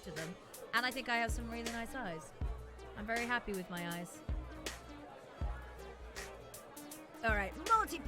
to them. And I think I have some really nice eyes. I'm very happy with my eyes. All right, multi.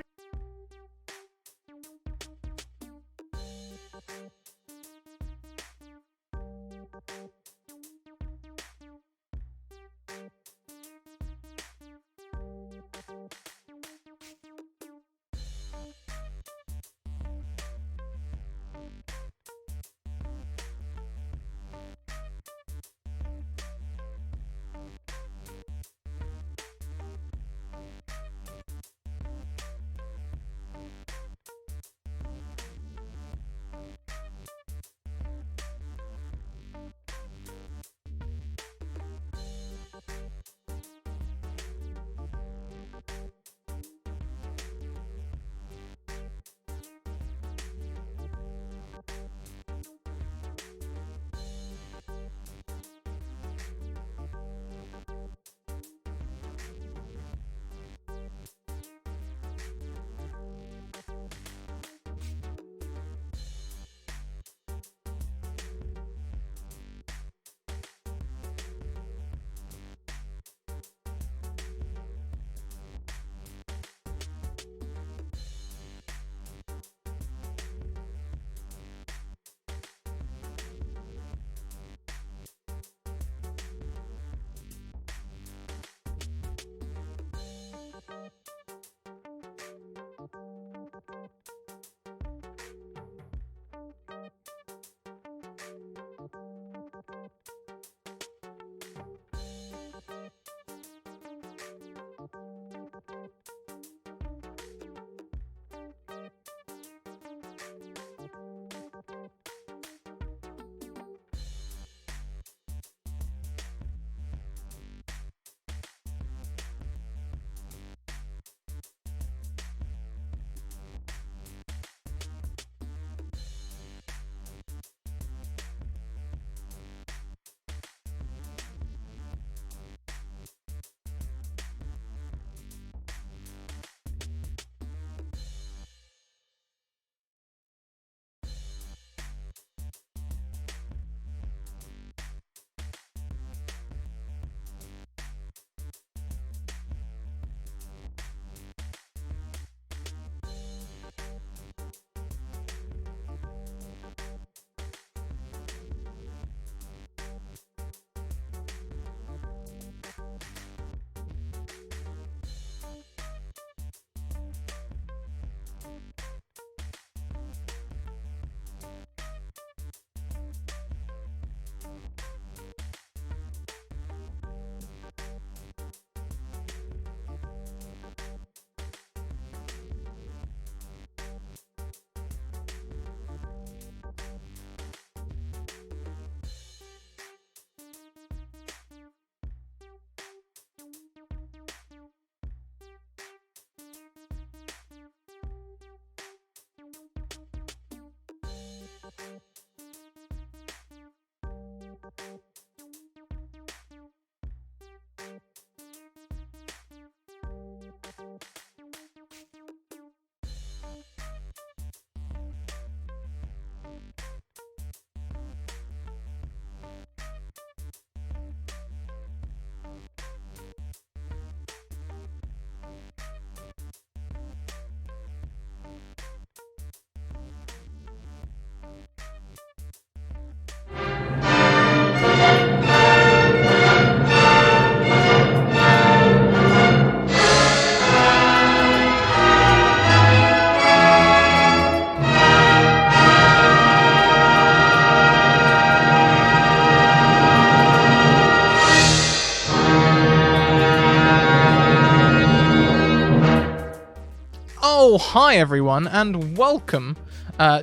Oh, hi everyone, and welcome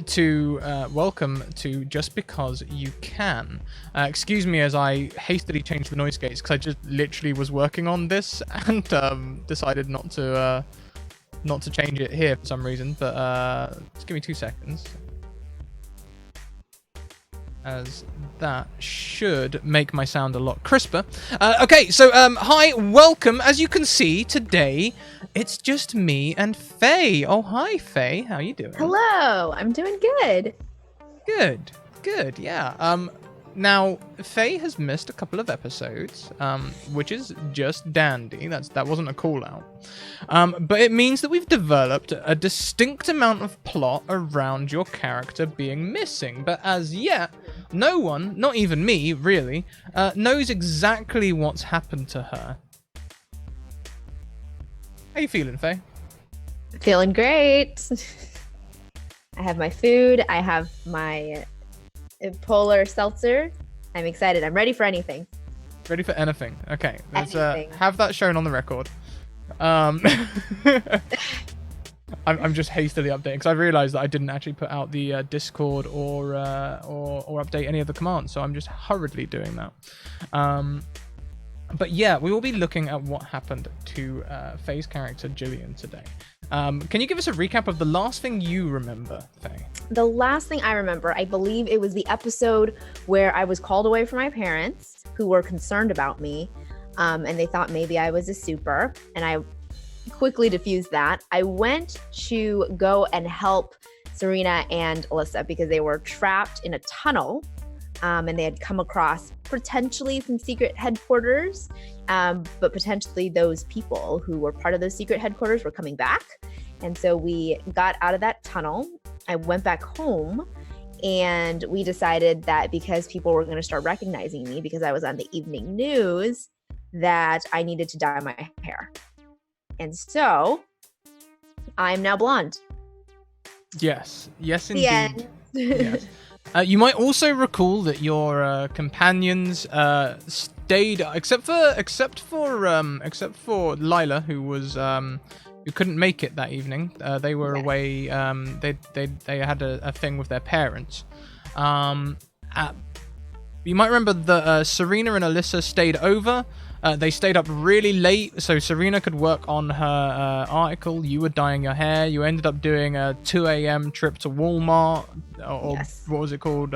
to Just Because You Can. Excuse me as I hastily changed the noise gates because I just literally was working on this and decided not to change it here for some reason. But just give me 2 seconds, as that should make my sound a lot crisper. Okay, so hi, welcome. As you can see today, it's just me and Faye. Oh, hi, Faye. How you doing? Hello. I'm doing good. Good. Yeah. Now, Faye has missed a couple of episodes, which is just dandy. That wasn't a call out. But it means that we've developed a distinct amount of plot around your character being missing. But as yet, no one, not even me, really, knows exactly what's happened to her. How you feeling, Faye? Feeling great. I have my food. I have my polar seltzer. I'm excited. I'm ready for anything. Ready for anything. Okay, let's Anything. have that shown on the record. I'm just hastily updating because I realized that I didn't actually put out the Discord or update any of the commands, so I'm just hurriedly doing that. But yeah, we will be looking at what happened to Faye's character Jillian today. Can you give us a recap of the last thing you remember, Faye? The last thing I remember, I believe it was the episode where I was called away from my parents, who were concerned about me, and they thought maybe I was a super, and I quickly diffused that. I went to go and help Serena and Alyssa because they were trapped in a tunnel, and they had come across potentially some secret headquarters, but potentially those people who were part of those secret headquarters were coming back. And so we got out of that tunnel. I went back home, and we decided that because people were going to start recognizing me because I was on the evening news, that I needed to dye my hair. And so I'm now blonde. Yes, The indeed. end. Yes. You might also recall that your companions stayed, except for Lila, who was who couldn't make it that evening. They were Yes. away. They had a thing with their parents. You might remember that Serena and Alyssa stayed over. They stayed up really late so Serena could work on her article. You were dyeing your hair. You ended up doing a 2 a.m. trip to Walmart, or Yes. what was it called?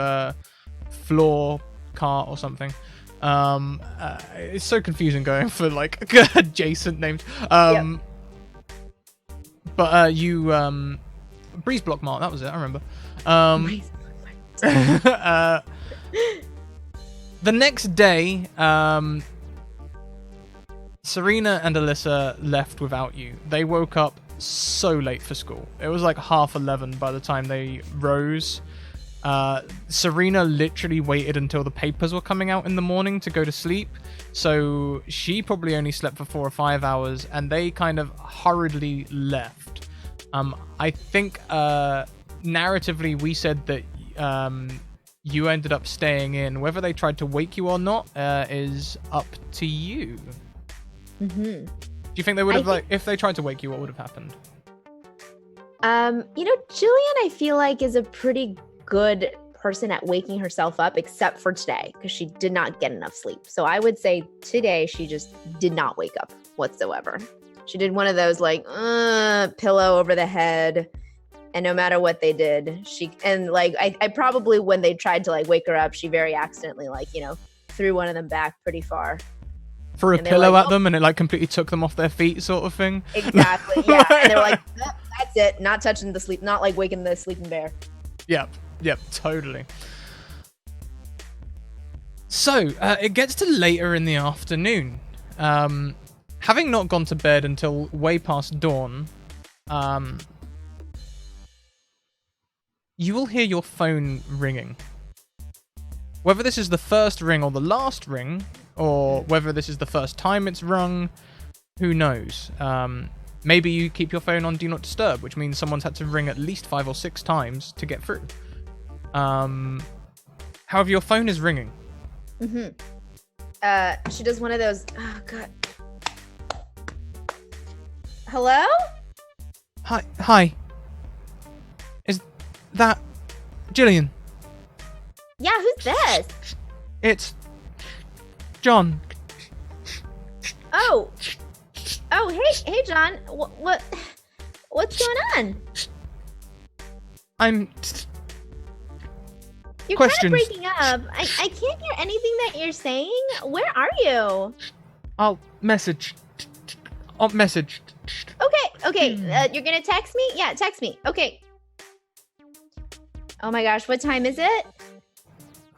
Floor cart or something. It's so confusing going for like adjacent names. Yep. But you Breeze Block Mart, that was it, I remember. The next day, Serena and Alyssa left without you. They woke up so late for school. It was like 11:30 by the time they rose. Serena literally waited until the papers were coming out in the morning to go to sleep. So she probably only slept for 4 or 5 hours, and they kind of hurriedly left. I think narratively we said that you ended up staying in. Whether they tried to wake you or not is up to you. Mm-hmm. Do you think they would have, if they tried to wake you, what would have happened? Jillian, I feel like, is a pretty good person at waking herself up, except for today, because she did not get enough sleep. So I would say today she just did not wake up whatsoever. She did one of those pillow over the head, and no matter what they did, I probably, when they tried to wake her up, she very accidentally threw one of them back pretty far. Threw a And they were pillow like, at them and it completely took them off their feet, sort of thing. Exactly, yeah. And they were like, "Nope, that's it, not touching the sleep, not waking the sleeping bear." Yep, totally. So, it gets to later in the afternoon. Having not gone to bed until way past dawn, you will hear your phone ringing. Whether this is the first ring or the last ring, or whether this is the first time it's rung, who knows? Maybe you keep your phone on Do Not Disturb, which means someone's had to ring at least 5 or 6 times to get through. However, your phone is ringing. Mm-hmm. She does one of those. Oh God. Hello? Hi. Is that Jillian? Yeah, who's this? It's John. Oh, hey, John. What's going on? You're kind of breaking up. I can't hear anything that you're saying. Where are you? I'll message. Okay. You're gonna text me? Yeah, text me. Okay. Oh my gosh, what time is it?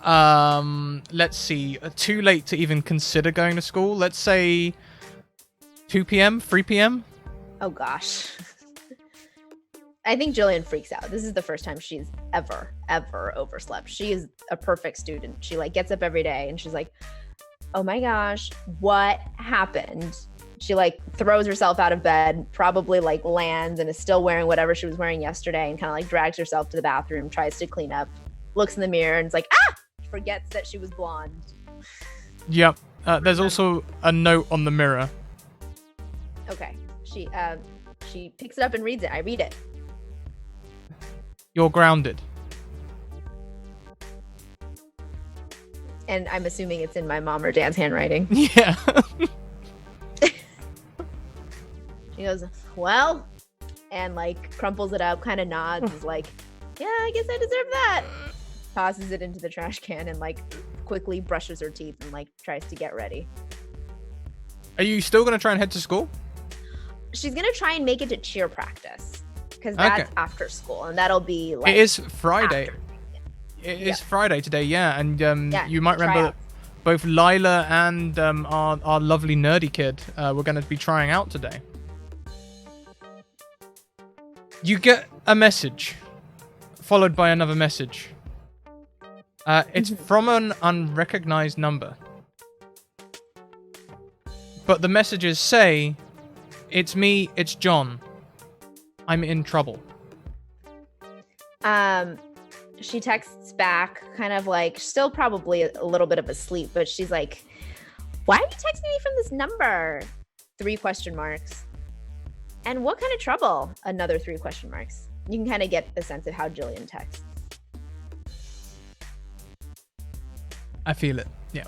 Let's see. Too late to even consider going to school. Let's say 2 p.m., 3 p.m. Oh gosh. I think Jillian freaks out. This is the first time she's ever overslept. She is a perfect student. She like gets up every day and she's like, "Oh my gosh, what happened?" She like throws herself out of bed, probably like lands and is still wearing whatever she was wearing yesterday, and kind of like drags herself to the bathroom, tries to clean up, looks in the mirror and is like, "Ah!" Forgets that she was blonde. Yep. There's also a note on the mirror. Okay. She picks it up and reads it. I read it. You're grounded. And I'm assuming it's in my mom or dad's handwriting. Yeah. She goes, "Well," and like crumples it up, kind of nods, is like, "Yeah, I guess I deserve that." Tosses it into the trash can and like quickly brushes her teeth and like tries to get ready. Are you still going to try and head to school? She's going to try and make it to cheer practice because that's after school, and that'll be like. It is Friday. After. It is Friday today, yeah. And you might remember tryouts. both Lila and our lovely nerdy kid were going to be trying out today. You get a message, followed by another message. It's from an unrecognized number. But the messages say, "It's me, it's John. I'm in trouble." She texts back, kind of like, still probably a little bit of asleep, but she's like, "Why are you texting me from this number?" 3 question marks. "And what kind of trouble?" Another 3 question marks. You can kind of get the sense of how Jillian texts. I feel it. Yeah.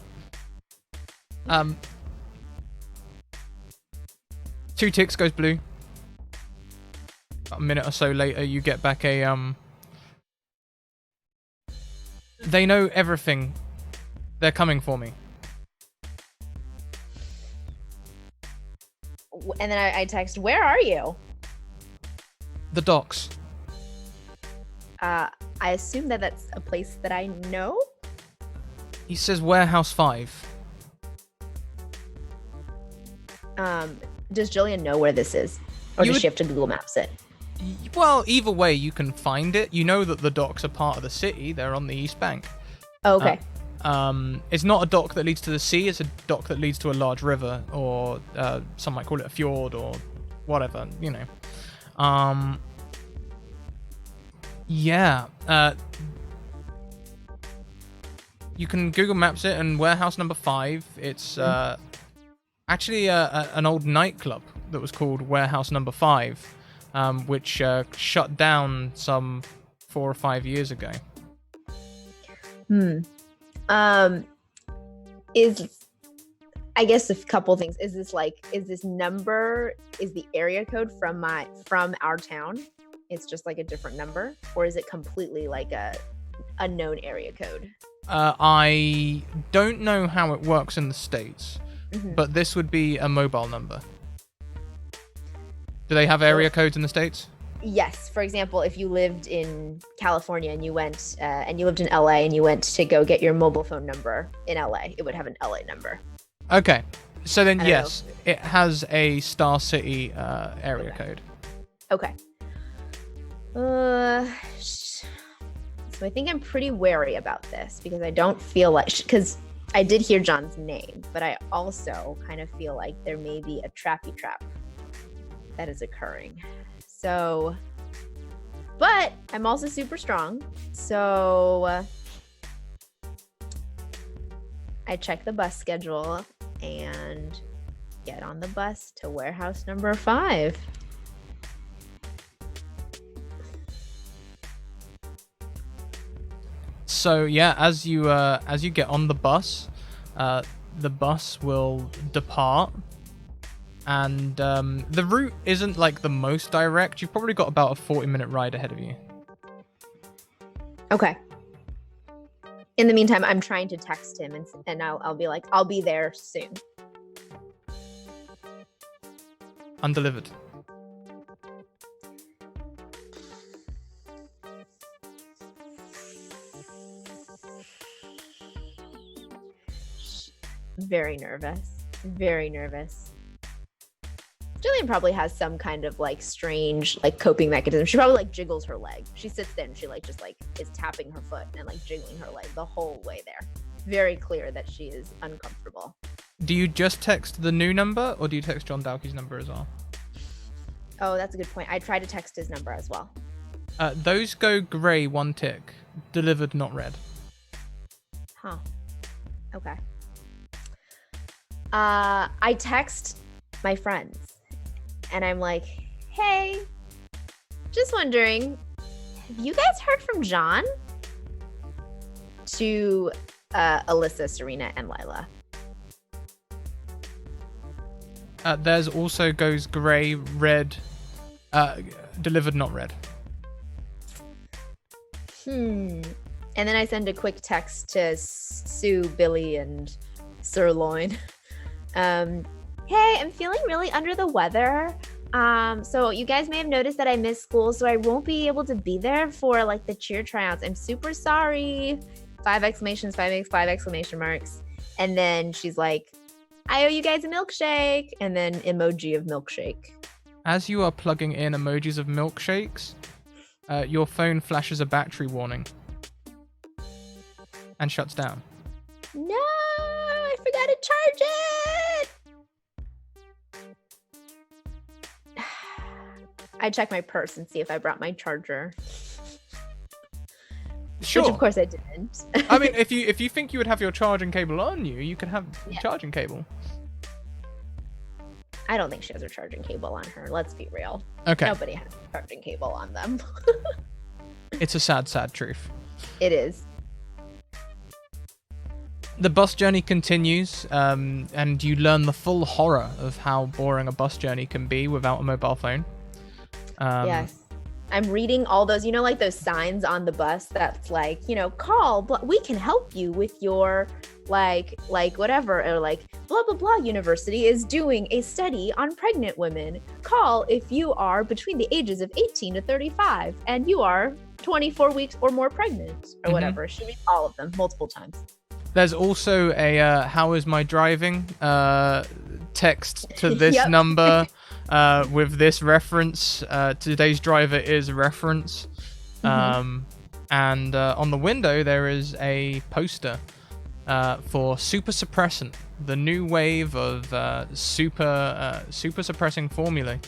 2 ticks goes blue. A minute or so later, you get back a They know everything. They're coming for me. And then I text, "Where are you?" The docks. I assume that that's a place that I know. He says Warehouse 5. Does Jillian know where this is? Or does she have to Google Maps it? Well, either way, you can find it. You know that the docks are part of the city. They're on the East Bank. Oh, okay. It's not a dock that leads to the sea. It's a dock that leads to a large river, or some might call it a fjord, or whatever, you know. Yeah. You can Google Maps it, and warehouse number 5. It's actually an old nightclub that was called Warehouse Number 5, which shut down some 4 or 5 years ago. I guess a couple things. Is this number, is the area code from our town? It's just like a different number, or is it completely like a unknown area code? I don't know how it works in the States, but this would be a mobile number. Do they have area codes in the States? Yes. For example, if you lived in California and you went and you lived in LA and you went to go get your mobile phone number in LA, it would have an LA number. Okay. So then, yes, it has a Star City area code. Okay. So I think I'm pretty wary about this because I don't feel like, because I did hear John's name, but I also kind of feel like there may be a trappy trap that is occurring. So, but I'm also super strong. So I check the bus schedule and get on the bus to warehouse number 5. So yeah, as you get on the bus will depart, and the route isn't like the most direct. You've probably got about a 40-minute ride ahead of you. Okay. In the meantime, I'm trying to text him and I'll be like, "I'll be there soon." Undelivered. very nervous. Very nervous. Jillian probably has some kind of like strange like coping mechanism. She probably like jiggles her leg. She sits there and she like just like is tapping her foot and like jiggling her leg the whole way there. Very clear that she is uncomfortable. Do you just text the new number or do you text John Dowkey's number as well? Oh, that's a good point. I tried to text his number as well. Those go grey 1 tick. Delivered, not read. Huh. Okay. I text my friends and I'm like, hey, just wondering, have you guys heard from John? To Alyssa, Serena, and Lila. Theirs also goes grey, red, delivered, not read. And then I send a quick text to Sue, Billy, and Sirloin. Hey, I'm feeling really under the weather. So you guys may have noticed that I missed school, so I won't be able to be there for like the cheer tryouts. I'm super sorry. 5 exclamations, 5 exclamation marks. And then she's like, I owe you guys a milkshake. And then emoji of milkshake. As you are plugging in emojis of milkshakes, your phone flashes a battery warning and shuts down. No, I forgot to charge it. I check my purse and see if I brought my charger. Sure. Which of course I didn't. I mean, if you think you would have your charging cable on you, you could have charging cable. I don't think she has her charging cable on her. Let's be real. Okay. Nobody has a charging cable on them. It's a sad, sad truth. It is. The bus journey continues, and you learn the full horror of how boring a bus journey can be without a mobile phone. Yes. I'm reading all those, like those signs on the bus that's like, call, but we can help you with your like whatever, or like blah, blah, blah university is doing a study on pregnant women. Call if you are between the ages of 18 to 35 and you are 24 weeks or more pregnant or whatever. She reads all of them multiple times. There's also a how is my driving text to this number with this reference. Today's driver is reference. And on the window there is a poster for super suppressant, the new wave of super suppressing formulae.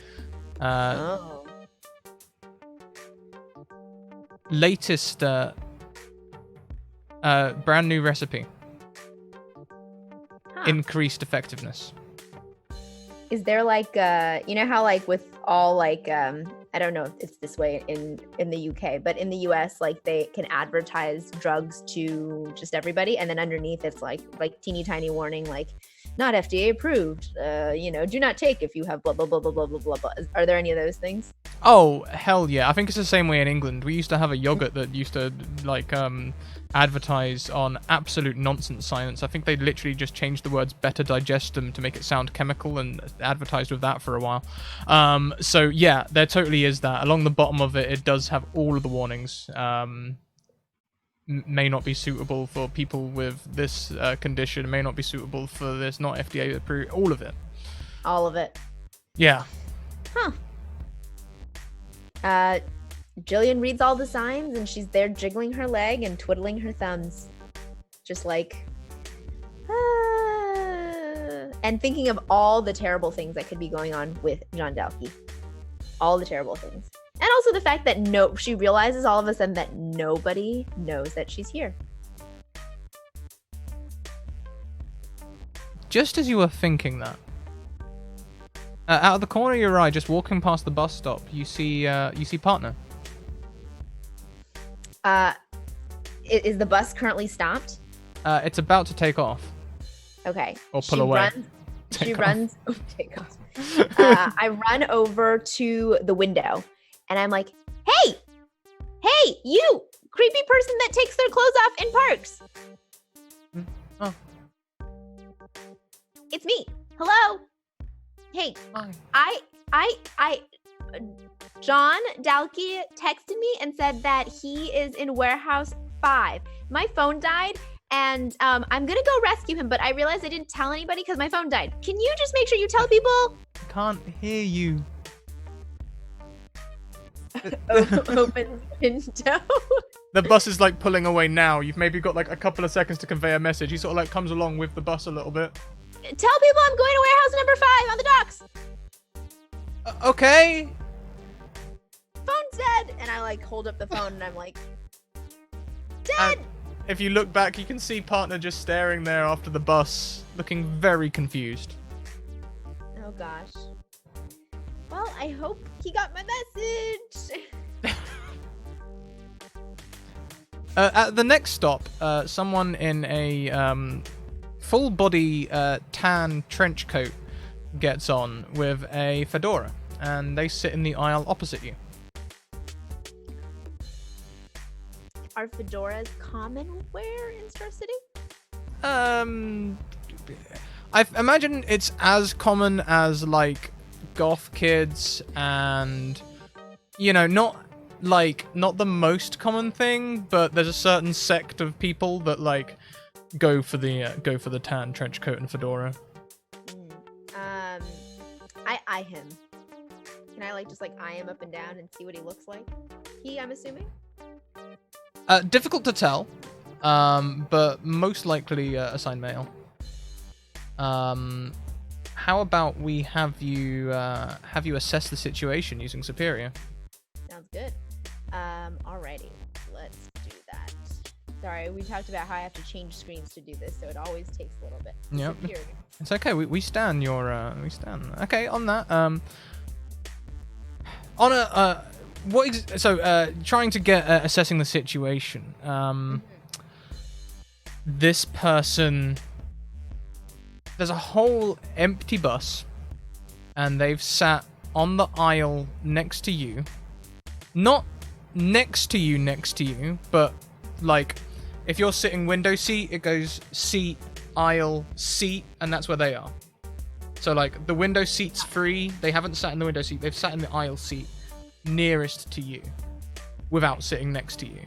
Latest brand new recipe. Increased effectiveness. Is there like how like with all like I don't know if it's this way in the UK, but in the US, like they can advertise drugs to just everybody, and then underneath it's like teeny tiny warning, like not FDA approved, do not take if you have blah blah blah blah blah blah blah blah. Are there any of those things? Oh hell yeah, I think it's the same way in England. We used to have a yogurt that used to like advertise on absolute nonsense science. I think they literally just changed the words better digest them to make it sound chemical and advertised with that for a while. So yeah, there totally is that. Along the bottom of it, it does have all of the warnings. May not be suitable for people with this condition, may not be suitable for this, not FDA approved, all of it. All of it. Yeah. Jillian reads all the signs and she's there jiggling her leg and twiddling her thumbs. Just like, and thinking of all the terrible things that could be going on with John Dalkey. All the terrible things. And also the fact that she realizes all of a sudden that nobody knows that she's here. Just as you were thinking that, out of the corner of your eye, just walking past the bus stop, you see partner. Is the bus currently stopped? It's about to take off. Okay. Or pull away. Take off. I run over to the window and I'm like, hey, you creepy person that takes their clothes off in parks. Oh. It's me. Hello. Hey, hi. I John Dalkey texted me and said that he is in warehouse 5. My phone died And I'm gonna go rescue him, but I realized I didn't tell anybody because my phone died. Can you just make sure you tell people? Can't hear you. Open window. The bus is like pulling away now. You've maybe got like a couple of seconds to convey a message. He sort of like comes along with the bus a little bit. Tell people I'm going to warehouse number 5 on the docks. Okay. Phone's dead. And I like hold up the phone and I'm like, dead. If you look back, you can see partner just staring there after the bus, looking very confused. Oh gosh. Well, I hope he got my message. At the next stop, someone in a full body tan trench coat gets on with a fedora, and they sit in the aisle opposite you. Are fedoras common wear in Star City? I imagine it's as common as like goth kids, and not the most common thing, but there's a certain sect of people that like go for the tan trench coat and fedora. I eye him. Can I just eye him up and down and see what he looks like? I'm assuming. Difficult to tell, but most likely assigned male. How about we have you assess the situation using Superior? Sounds good. Alrighty, let's do that. Sorry, we talked about how I have to change screens to do this, so it always takes a little bit. Yep. It's okay. We stand your we stand. Okay, on that. Trying to get assessing the situation. This person. There's a whole empty bus, and they've sat on the aisle next to you. Not next to you, but like if you're sitting window seat, it goes seat, aisle, seat, and that's where they are. So like the window seat's free. They haven't sat in the window seat. They've sat in the aisle seat nearest to you without sitting next to you.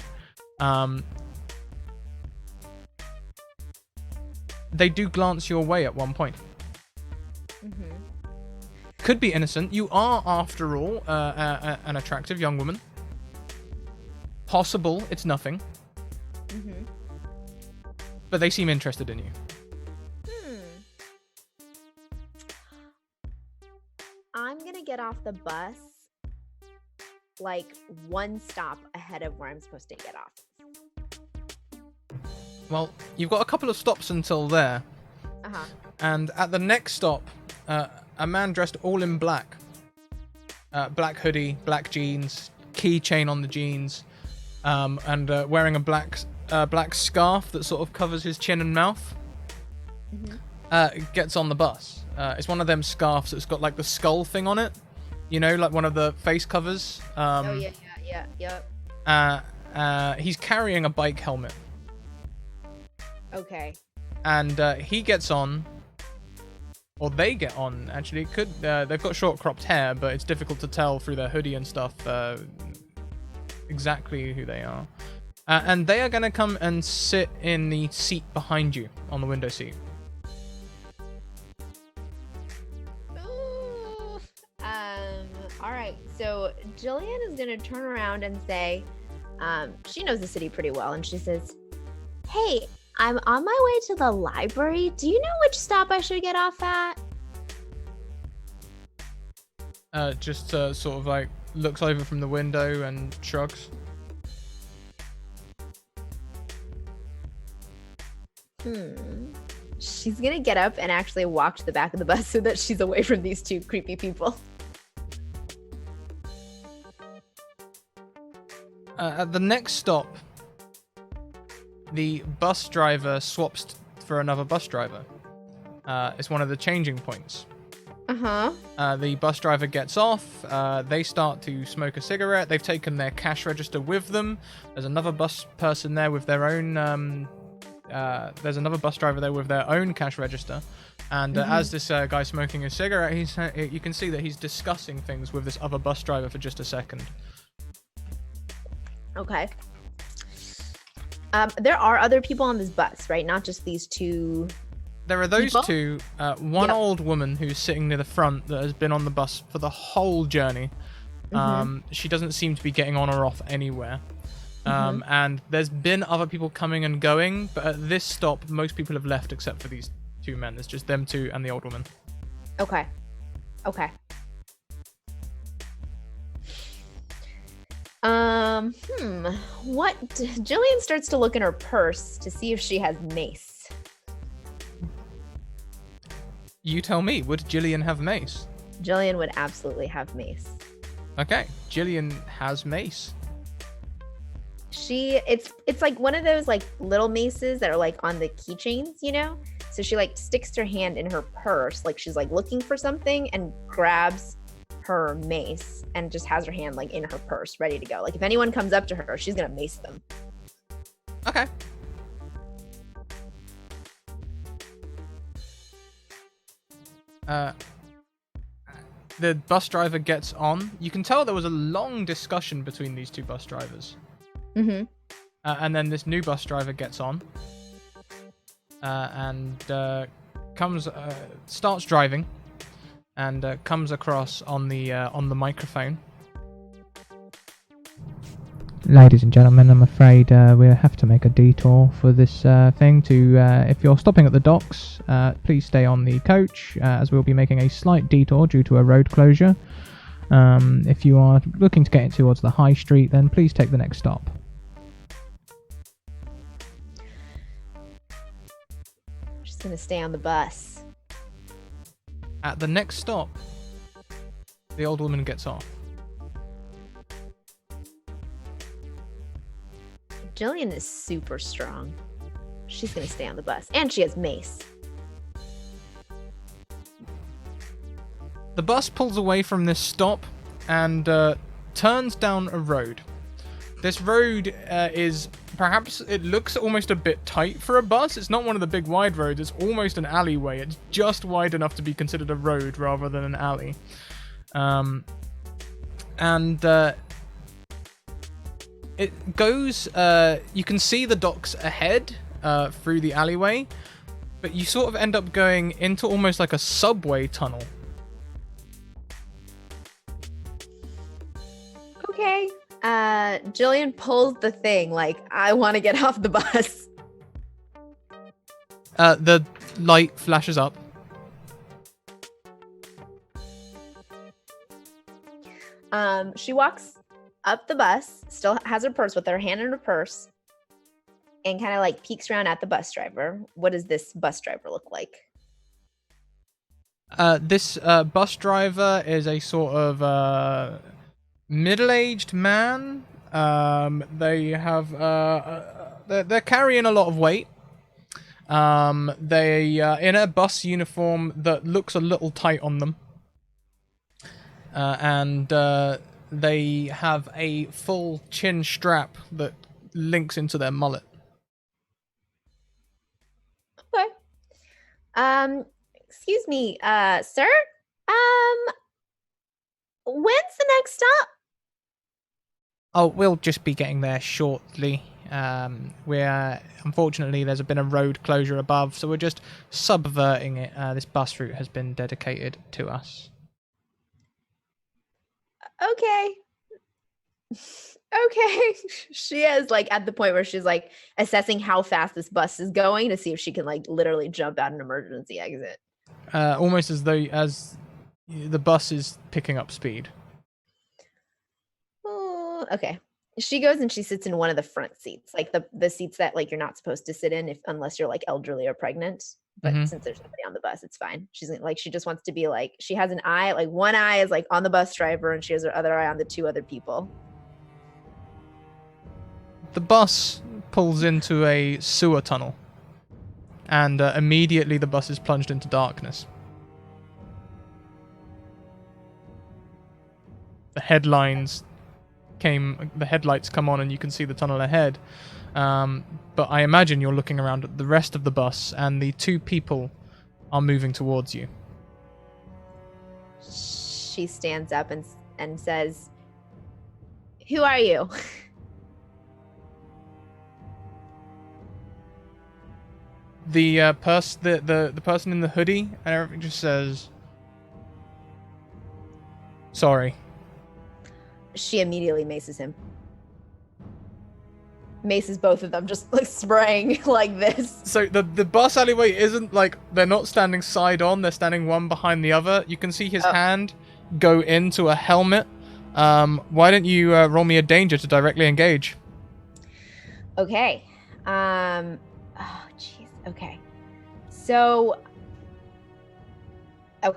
They do glance your way at one point. Mm-hmm. Could be innocent. You are, after all, an attractive young woman. Possible it's nothing. Mm-hmm. But they seem interested in you. I'm gonna get off the bus like one stop ahead of where I'm supposed to get off. Well, you've got a couple of stops until there. Uh-huh. And at the next stop, a man dressed all in black. Black hoodie, black jeans, keychain on the jeans, and wearing a black scarf that sort of covers his chin and mouth. Mm-hmm. Gets on the bus. It's one of them scarves that's got like the skull thing on it. Like one of the face covers. He's carrying a bike helmet. Okay. And he gets on, or they get on. Actually, it could. They've got short cropped hair, but it's difficult to tell through their hoodie and stuff exactly who they are. And they are going to come and sit in the seat behind you on the window seat. Ooh. All right. So Jillian is going to turn around and say, she knows the city pretty well, and she says, "Hey, I'm on my way to the library. Do you know which stop I should get off at?" Just sort of like looks over from the window and shrugs. She's gonna get up and actually walk to the back of the bus so that she's away from these two creepy people. At the next stop, the bus driver swaps for another bus driver. It's one of the changing points. The bus driver gets off. They start to smoke a cigarette. They've taken their cash register with them. There's another bus person there with their own. There's another bus driver there with their own cash register. And as this guy's smoking a cigarette, you can see that he's discussing things with this other bus driver for just a second. Okay. There are other people on this bus, right? Not just these two. There are those People? two. One Yep. old woman who's sitting near the front that has been on the bus for the whole journey. She doesn't seem to be getting on or off anywhere. And there's been other people coming and going, but at this stop, most people have left except for these two men. There's just them two and the old woman. Okay. What? Jillian starts to look in her purse to see if she has mace. You tell me, would Jillian have mace? Jillian would absolutely have mace. Okay, Jillian has mace. It's like one of those like little maces that are like on the keychains, you know? So she like sticks her hand in her purse, like she's like looking for something, and grabs her mace and just has her hand like in her purse ready to go. Like if anyone comes up to her, she's gonna mace them. Okay. The bus driver gets on. You can tell there was a long discussion between these two bus drivers. And then this new bus driver gets on and starts driving and comes across on the microphone. Ladies and gentlemen, I'm afraid we'll have to make a detour for this thing. If you're stopping at the docks, please stay on the coach, as we'll be making a slight detour due to a road closure. If you are looking to get towards the high street, then please take the next stop. She's gonna stay on the bus. At the next stop, the old woman gets off. Jillian is super strong. She's gonna stay on the bus, and she has mace. The bus pulls away from this stop and turns down a road. This road is perhaps, it looks almost a bit tight for a bus. It's not one of the big wide roads. It's almost an alleyway. It's just wide enough to be considered a road rather than an alley. It goes, you can see the docks ahead through the alleyway, but you sort of end up going into almost like a subway tunnel. Okay. Jillian pulls the thing, like, I want to get off the bus. The light flashes up. She walks up the bus, still has her purse with her hand in her purse, and kind of like peeks around at the bus driver. What does this bus driver look like? This bus driver is a sort of middle-aged man. They have they're carrying a lot of weight. They in a bus uniform that looks a little tight on them. And they have a full chin strap that links into their mullet. Okay. Excuse me, sir? When's the next stop? Oh, we'll just be getting there shortly. Unfortunately, there's been a road closure above, so we're just subverting it. This bus route has been dedicated to us. Okay. Okay. She is like at the point where she's like assessing how fast this bus is going to see if she can like literally jump out an emergency exit. Almost as the bus is picking up speed. Oh, okay. She goes and she sits in one of the front seats, like the seats that like you're not supposed to sit in unless you're like elderly or pregnant. But since there's nobody on the bus, it's fine. She's like, she just wants to be like, she has an eye, like one eye is like on the bus driver and she has her other eye on the two other people. The bus pulls into a sewer tunnel. And immediately the bus is plunged into darkness. The headlights come on and you can see the tunnel ahead. But I imagine you're looking around at the rest of the bus and the two people are moving towards you. She stands up and says, "Who are you?" The person in the hoodie and everything just says, "Sorry." She immediately maces him. Maces both of them, just like spraying like this. So the bus alleyway isn't like, they're not standing side on, they're standing one behind the other. You can see his hand go into a helmet. Why don't you roll me a danger to directly engage? Okay. Oh jeez. Okay. So I'm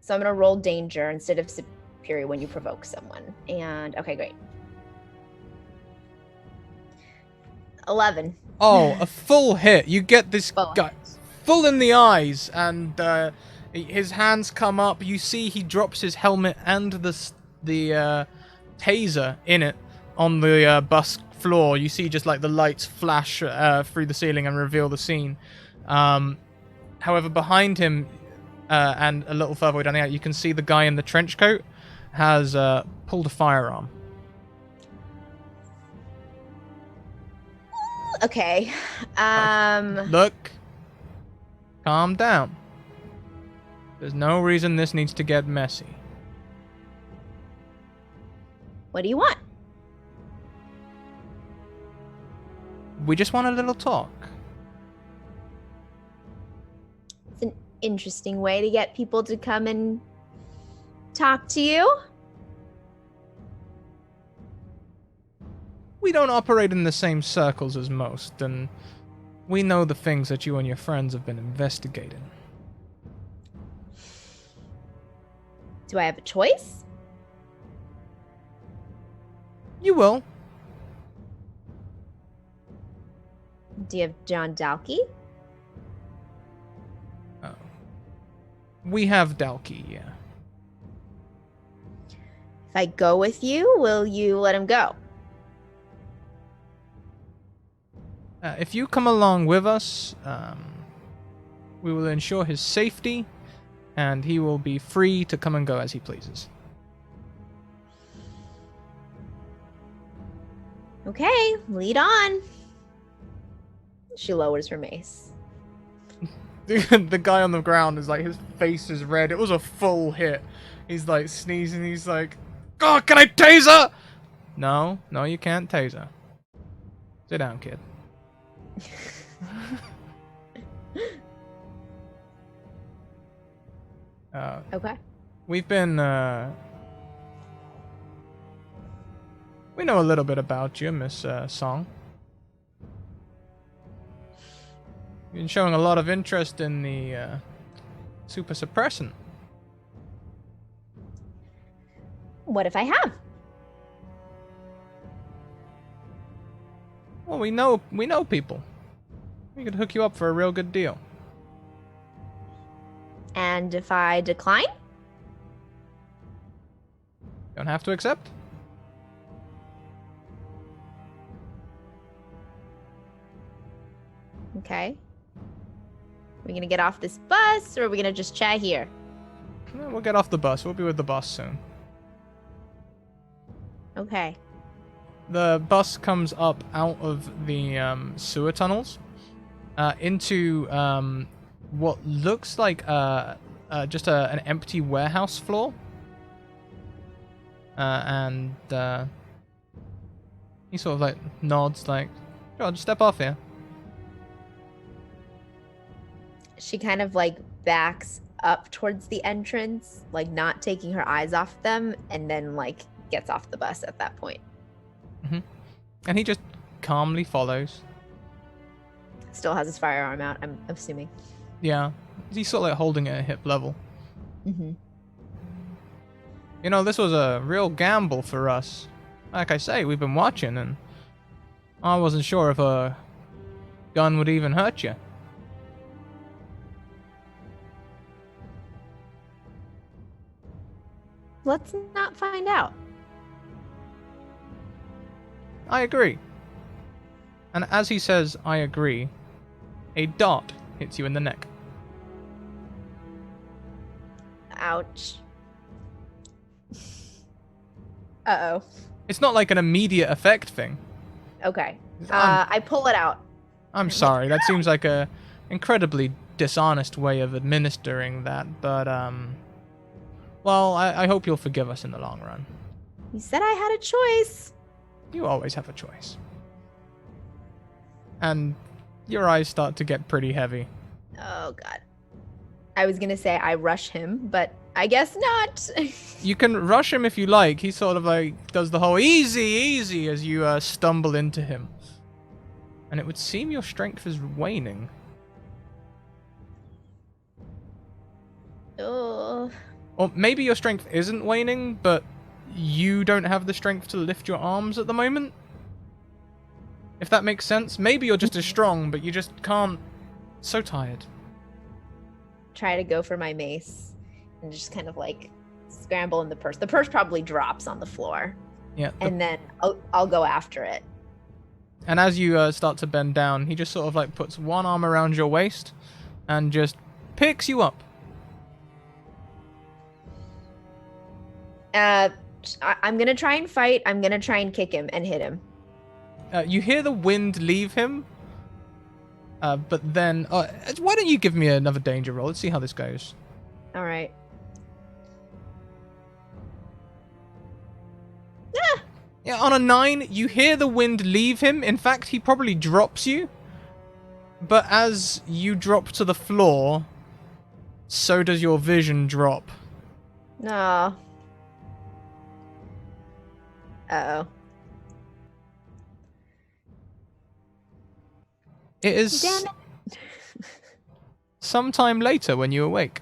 gonna roll danger instead of superior when you provoke someone. And okay, great. 11. Oh, a full hit. You get this Full guy full in the eyes, and his hands come up. You see he drops his helmet and the taser in it on the bus floor. You see just like the lights flash through the ceiling and reveal the scene. However, behind him and a little further way down the alley, you can see the guy in the trench coat has pulled a firearm. Okay. Look, calm down. There's no reason this needs to get messy. What do you want? We just want a little talk. It's an interesting way to get people to come and talk to you. We don't operate in the same circles as most, and we know the things that you and your friends have been investigating. Do I have a choice? You will. Do you have John Dalkey? Oh. We have Dalkey, yeah. If I go with you, will you let him go? If you come along with us, we will ensure his safety, and he will be free to come and go as he pleases. Okay, lead on. She lowers her mace. The guy on the ground is like, his face is red. It was a full hit. He's like sneezing. He's like, "Oh, can I taser?" No, you can't taser. Sit down, kid. Okay. We've been, we know a little bit about you, Miss Song. You've been showing a lot of interest in the super suppressant. What if I have? Well, we know people. We could hook you up for a real good deal. And if I decline? Don't have to accept. Okay. Are we gonna get off this bus, or are we gonna just chat here? We'll get off the bus. We'll be with the bus soon. Okay. The bus comes up out of the sewer tunnels into what looks like just an empty warehouse floor. And he sort of like nods like, "Sure, just step off here." She kind of like backs up towards the entrance, like not taking her eyes off them, and then like gets off the bus at that point. Mm-hmm. And he just calmly follows. Still has his firearm out, I'm assuming. Yeah, he's sort of like holding it at hip level. Mm-hmm. You know, this was a real gamble for us. Like I say, we've been watching, and I wasn't sure if a gun would even hurt you. Let's not find out. I agree. And as he says, "I agree," a dart hits you in the neck. Ouch. Uh-oh. It's not like an immediate effect thing. Okay. I'm- I pull it out. I'm sorry, that seems like a incredibly dishonest way of administering that, but, well, I hope you'll forgive us in the long run. You said I had a choice. You always have a choice. And your eyes start to get pretty heavy. Oh, God. I was going to say I rush him, but I guess not. You can rush him if you like. He sort of like does the whole easy as you stumble into him. And it would seem your strength is waning. Oh. Or maybe your strength isn't waning, but you don't have the strength to lift your arms at the moment. If that makes sense. Maybe you're just as strong, but you just can't. So tired. Try to go for my mace and just kind of like scramble in the purse. The purse probably drops on the floor. Yeah. And then I'll go after it. And as you start to bend down, he just sort of like puts one arm around your waist and just picks you up. I'm going to try and fight. I'm going to try and kick him and hit him. You hear the wind leave him. But then, why don't you give me another danger roll? Let's see how this goes. All right. Yeah, on a 9, you hear the wind leave him. In fact, he probably drops you. But as you drop to the floor, so does your vision drop. No. Uh-oh. It is Damn it. sometime later when you awake.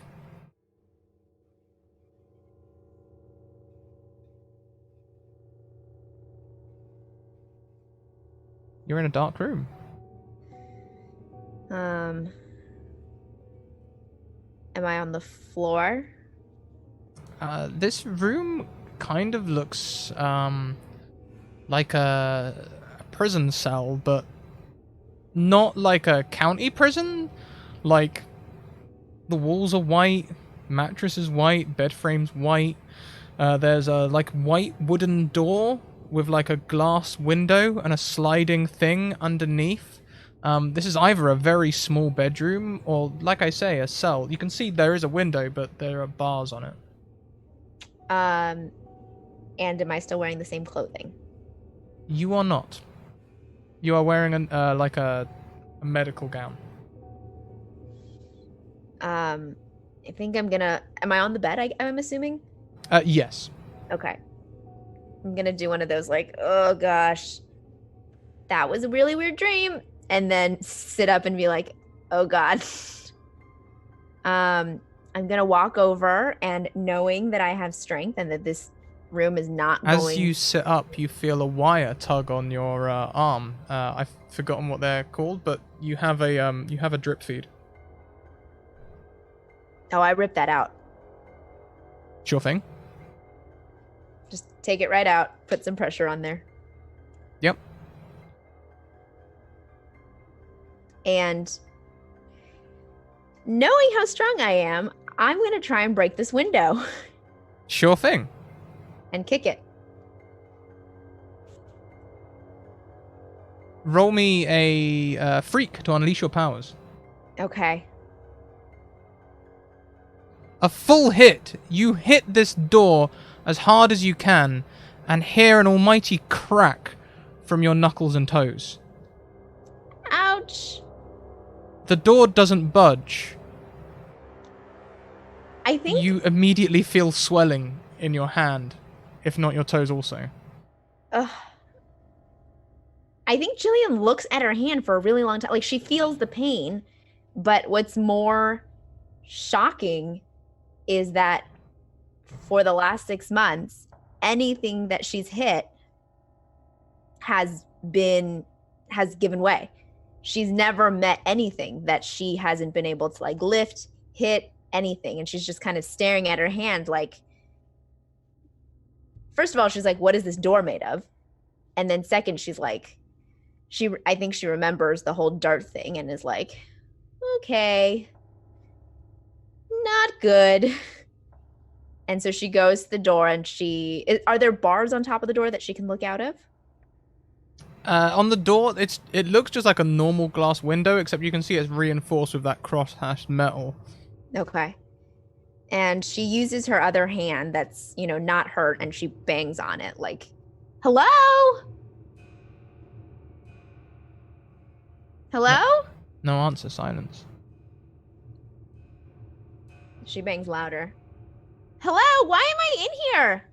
You're in a dark room. Am I on the floor? This room kind of looks like a prison cell, but not like a county prison. Like, the walls are white, mattress is white, bed frame's white. There's a like white wooden door with like a glass window and a sliding thing underneath. This is either a very small bedroom or, like I say, a cell. You can see there is a window, but there are bars on it. And am I still wearing the same clothing? You are not. You are wearing like a medical gown. I think I'm gonna... Am I on the bed, I'm assuming? Yes. Okay. I'm gonna do one of those like, oh gosh, that was a really weird dream. And then sit up and be like, oh God. I'm gonna walk over, and knowing that I have strength and that this room is not going... As you sit up, you feel a wire tug on your arm. I've forgotten what they're called, but you have a drip feed. Oh, I ripped that out. Sure thing. Just take it right out. Put some pressure on there. Yep. And knowing how strong I am, I'm going to try and break this window. Sure thing. And kick it. Roll me a freak to unleash your powers. Okay. A full hit. You hit this door as hard as you can and hear an almighty crack from your knuckles and toes. Ouch. The door doesn't budge. I think... You immediately feel swelling in your hand, if not your toes also. I think Jillian looks at her hand for a really long time. Like, she feels the pain, but what's more shocking is that for the last 6 months, anything that she's hit has given way. She's never met anything that she hasn't been able to like lift, hit, anything. And she's just kind of staring at her hand like, first of all, she's like, what is this door made of? And then second, she's like, I think she remembers the whole dart thing and is like, okay, not good. And so she goes to the door and are there bars on top of the door that she can look out of? On the door, it looks just like a normal glass window, except you can see it's reinforced with that cross-hatched metal. Okay. And she uses her other hand that's, not hurt, and she bangs on it like, hello? Hello? No answer, silence. She bangs louder. Hello? Why am I in here?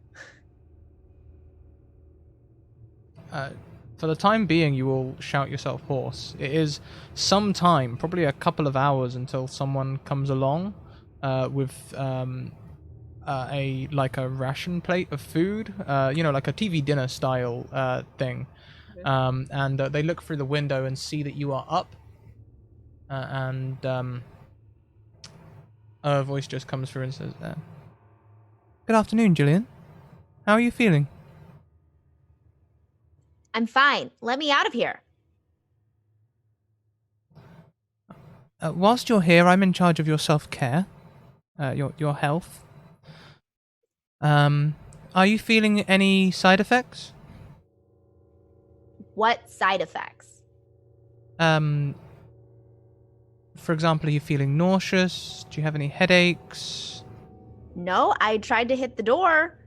For the time being, you will shout yourself hoarse. It is some time, probably a couple of hours, until someone comes along with a ration plate of food, like a TV dinner style thing, and they look through the window and see that you are up, and a voice just comes through and says, "Good afternoon, Jillian. How are you feeling?" I'm fine. Let me out of here. Whilst you're here, I'm in charge of your self-care, your health. Are you feeling any side effects? What side effects? For example, are you feeling nauseous? Do you have any headaches? No, I tried to hit the door.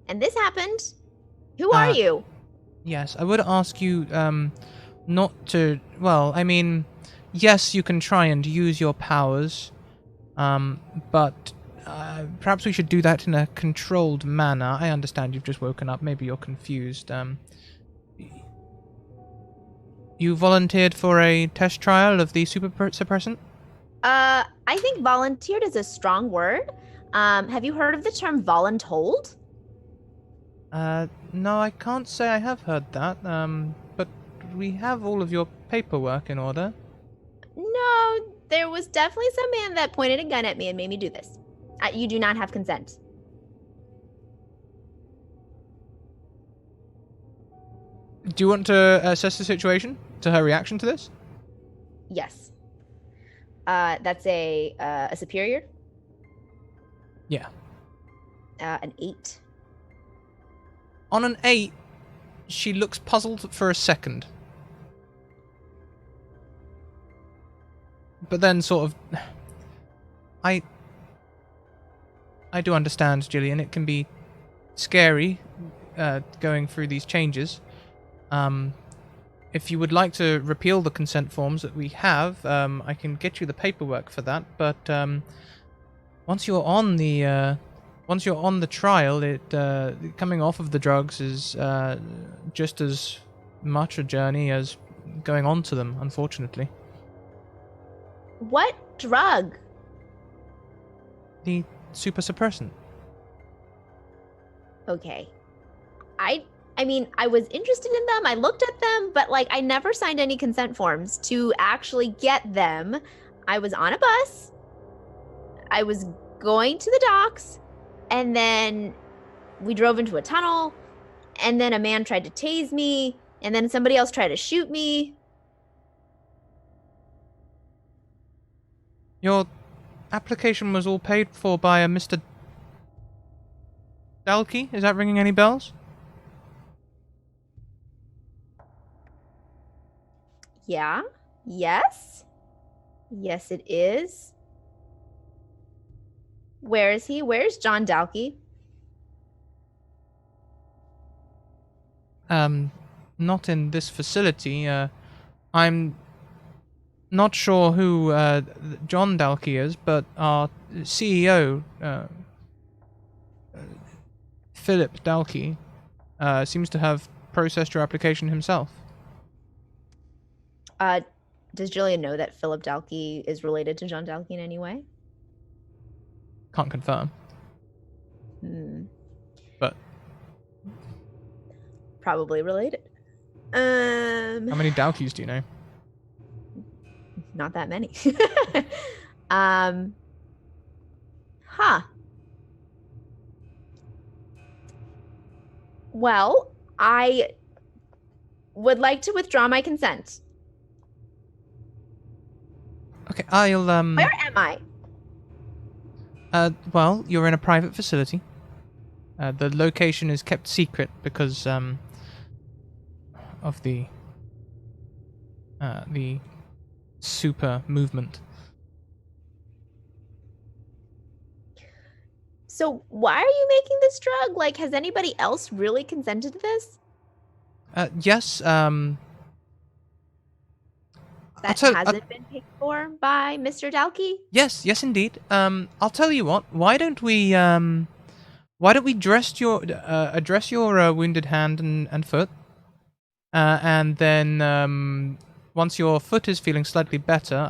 And this happened. Who are you? Yes, I would ask you, not to... Well, I mean, yes, you can try and use your powers, but perhaps we should do that in a controlled manner. I understand you've just woken up. Maybe you're confused. You volunteered for a test trial of the super suppressant? I think volunteered is a strong word. Have you heard of the term voluntold? No, I can't say I have heard that, but we have all of your paperwork in order. No, there was definitely some man that pointed a gun at me and made me do this. You do not have consent. Do you want to assess the situation? To her reaction to this? Yes. That's a superior. Yeah. An 8. On an 8, she looks puzzled for a second. But then sort of... I do understand, Jillian. It can be scary going through these changes. If you would like to repeal the consent forms that we have, I can get you the paperwork for that. But once you're on the trial, coming off of the drugs is just as much a journey as going on to them, unfortunately. What drug? The super suppressant. Okay. I mean, I was interested in them. I looked at them, but I never signed any consent forms to actually get them. I was on a bus. I was going to the docks, and then we drove into a tunnel, and then a man tried to tase me, and then somebody else tried to shoot me. Your application was all paid for by a Mr. Dalkey? Is that ringing any bells? Yeah. Yes. Yes, it is. Where is he? Where's John Dalkey? Not in this facility. I'm not sure who John Dalkey is, but our CEO, Philip Dalkey, seems to have processed your application himself. Does Jillian know that Philip Dalkey is related to John Dalkey in any way? Can't confirm. But probably related. How many Dalkeys do you know? Not that many. Huh. Well, I would like to withdraw my consent. Okay, I'll Where am I? Well, you're in a private facility. The location is kept secret because the super movement. So why are you making this drug? Like, has anybody else really consented to this? Yes. That hasn't been paid for by Mr. Dalkey? Yes, indeed. I'll tell you what. Why don't we address your wounded hand and foot, and then once your foot is feeling slightly better,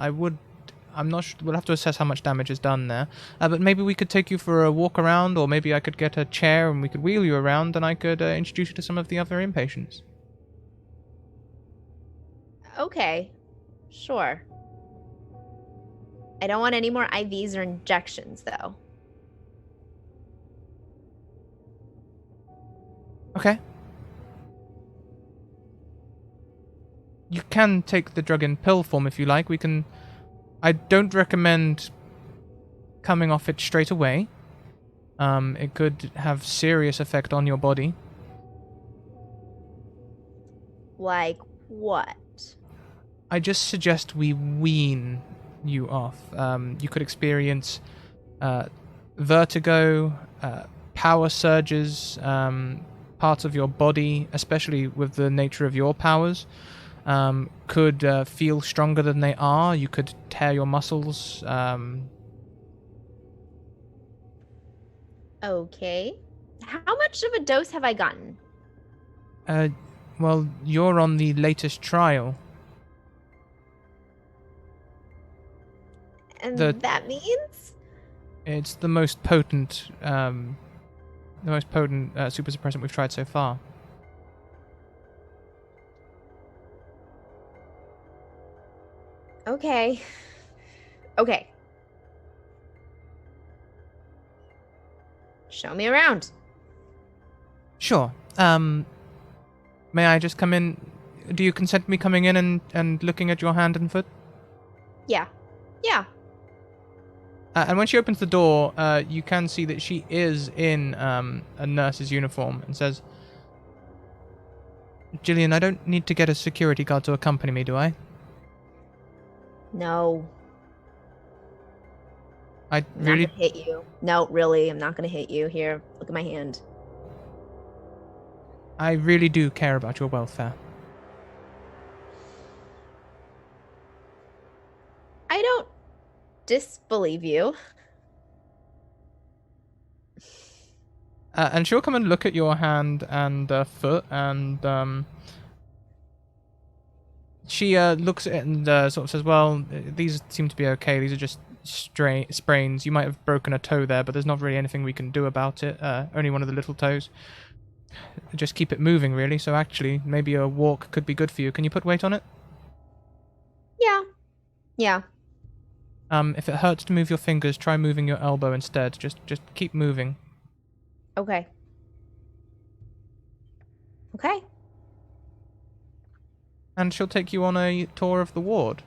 I'm not sure. We'll have to assess how much damage is done there. But maybe we could take you for a walk around, or maybe I could get a chair and we could wheel you around, and I could introduce you to some of the other inpatients. Okay, sure. I don't want any more IVs or injections, though. Okay. You can take the drug in pill form if you like. I don't recommend coming off it straight away. It could have serious effect on your body. Like what? I just suggest we wean you off. You could experience vertigo, power surges, parts of your body, especially with the nature of your powers, could feel stronger than they are. You could tear your muscles. Okay. How much of a dose have I gotten? Well, you're on the latest trial. And that means? It's the most potent, super suppressant we've tried so far. Okay. Okay. Show me around. Sure. May I just come in? Do you consent me coming in and looking at your hand and foot? Yeah. Yeah. And when she opens the door, you can see that she is in a nurse's uniform and says, Jillian, I don't need to get a security guard to accompany me, do I? No. I I'm really... not gonna hit you. No, really, I'm not gonna hit you. Here, look at my hand. I really do care about your welfare. I don't disbelieve you. And she'll come and look at your hand and foot, and she looks at it and sort of says, well, these seem to be okay. These are just sprains. You might have broken a toe there, but there's not really anything we can do about it. Only one of the little toes. Just keep it moving, really. So actually, maybe a walk could be good for you. Can you put weight on it? Yeah. Yeah. If it hurts to move your fingers, try moving your elbow instead. Just keep moving. Okay. Okay. And she'll take you on a tour of the ward.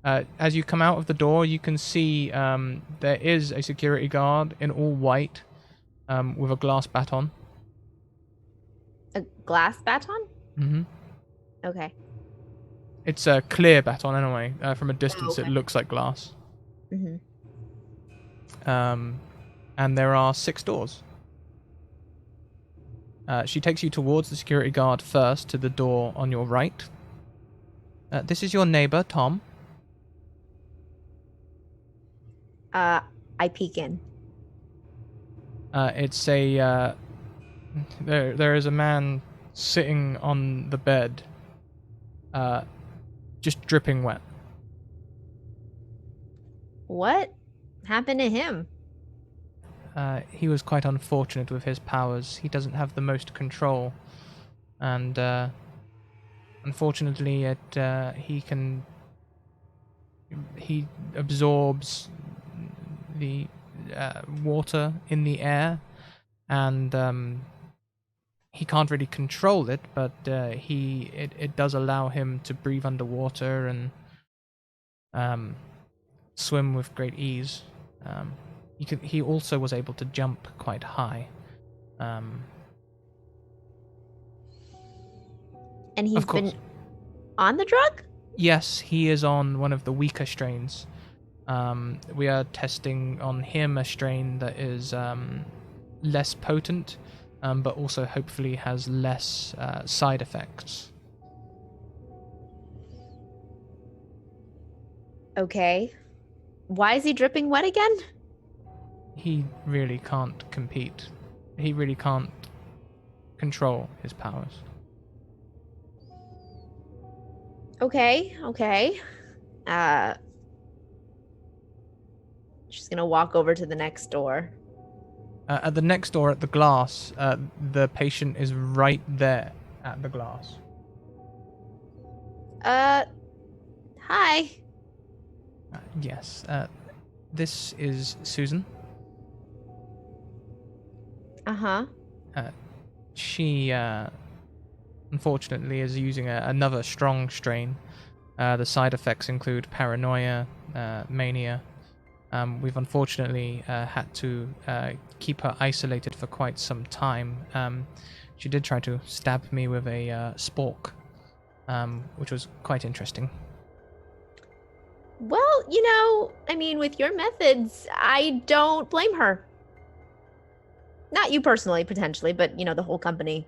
As you come out of the door, you can see there is a security guard in all white with a glass baton. A glass baton? Mm-hmm. Okay. It's a clear baton anyway. From a distance, okay. It looks like glass. Mm-hmm. And there are 6 doors. She takes you towards the security guard first to the door on your right. This is your neighbor, Tom. I peek in. It's a... There is a man sitting on the bed, just dripping wet. What happened to him? He was quite unfortunate with his powers. He doesn't have the most control, and unfortunately, he absorbs the water in the air, and he can't really control it, but it does allow him to breathe underwater and swim with great ease. He also was able to jump quite high. And he's Of course. been on the drug? Yes, he is on one of the weaker strains. We are testing on him a strain that is less potent, but also hopefully has less side effects. Okay. Why is he dripping wet again? He really can't compete. He really can't control his powers. Okay. She's gonna walk over to the next door. At the next door, at the glass, the patient is right there at the glass. Hi. Yes. This is Susan. Uh-huh. She, unfortunately, is using another strong strain. The side effects include paranoia, mania. We've unfortunately had to keep her isolated for quite some time. She did try to stab me with a spork, which was quite interesting. Well, I mean, with your methods, I don't blame her. Not you personally, potentially, but the whole company.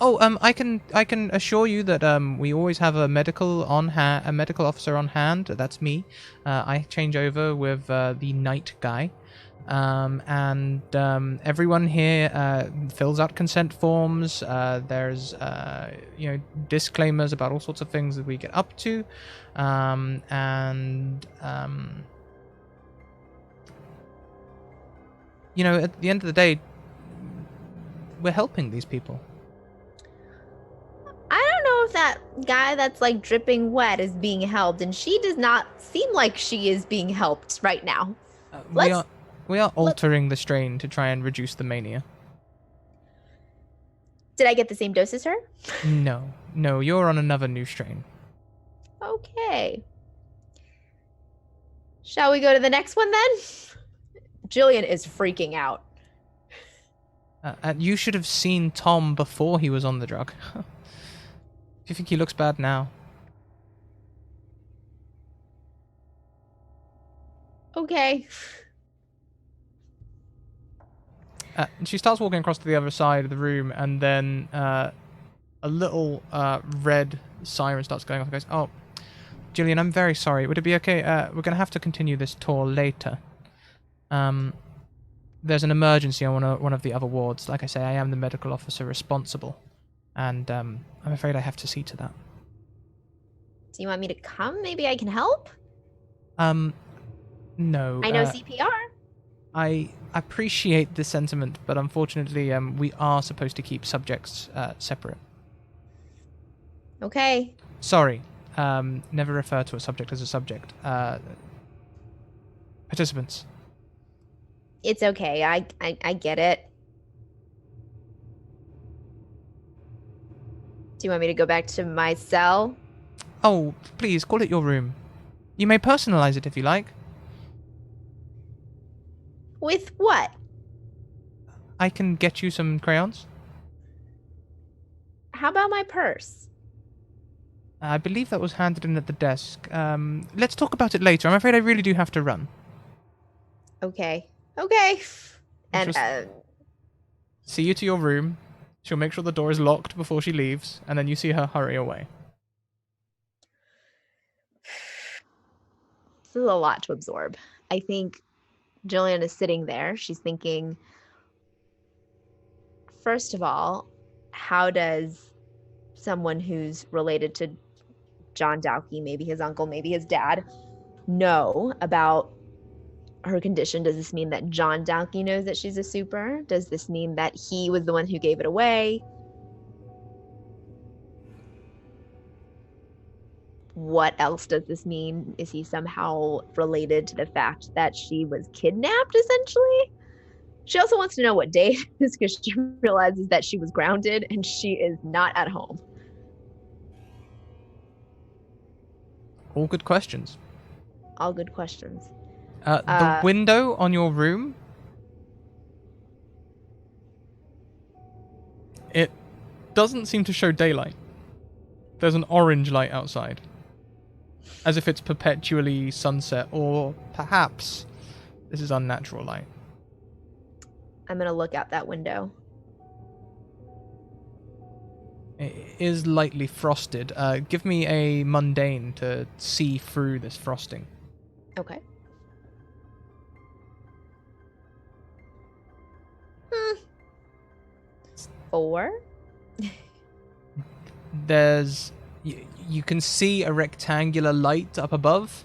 Oh, I can assure you that we always have a medical a medical officer on hand. That's me. I change over with the night guy, and everyone here fills out consent forms. There's disclaimers about all sorts of things that we get up to, and at the end of the day, we're helping these people. I don't know if that guy that's like dripping wet is being helped, and she does not seem like she is being helped right now. We are altering the strain to try and reduce the mania. Did I get the same dose as her? No, you're on another new strain. Okay. Shall we go to the next one then? Jillian is freaking out. You should have seen Tom before he was on the drug. Do you think he looks bad now? Okay. She starts walking across to the other side of the room, and then a little red siren starts going off and goes, "Oh, Jillian, I'm very sorry. Would it be okay? We're going to have to continue this tour later. There's an emergency on one of the other wards. Like I say, I am the medical officer responsible, and I'm afraid I have to see to that." Do you want me to come? Maybe I can help? No. I know CPR. I appreciate the sentiment, but unfortunately, we are supposed to keep subjects separate. Okay. Sorry. Never refer to a subject as a subject. Participants. It's okay. I get it. Do you want me to go back to my cell? Oh, please, call it your room. You may personalize it if you like. With what? I can get you some crayons. How about my purse? I believe that was handed in at the desk. Let's talk about it later. I'm afraid I really do have to run. Okay. And see you to your room. She'll make sure the door is locked before she leaves, and then you see her hurry away. this is a lot to absorb. I think Jillian is sitting there. She's thinking, first of all, how does someone who's related to John Dowkey, maybe his uncle, maybe his dad, know about her condition? Does this mean that John Dowkey knows that she's a super? Does this mean that he was the one who gave it away? What else does this mean? Is he somehow related to the fact that she was kidnapped, essentially? She also wants to know what day it is because she realizes that she was grounded and she is not at home. All good questions. All good questions. The window on your room, it doesn't seem to show daylight. There's an orange light outside. As if it's perpetually sunset, or perhaps this is unnatural light. I'm gonna look out that window. It is lightly frosted. Give me a mundane to see through this frosting. Okay. 4. There's you can see a rectangular light up above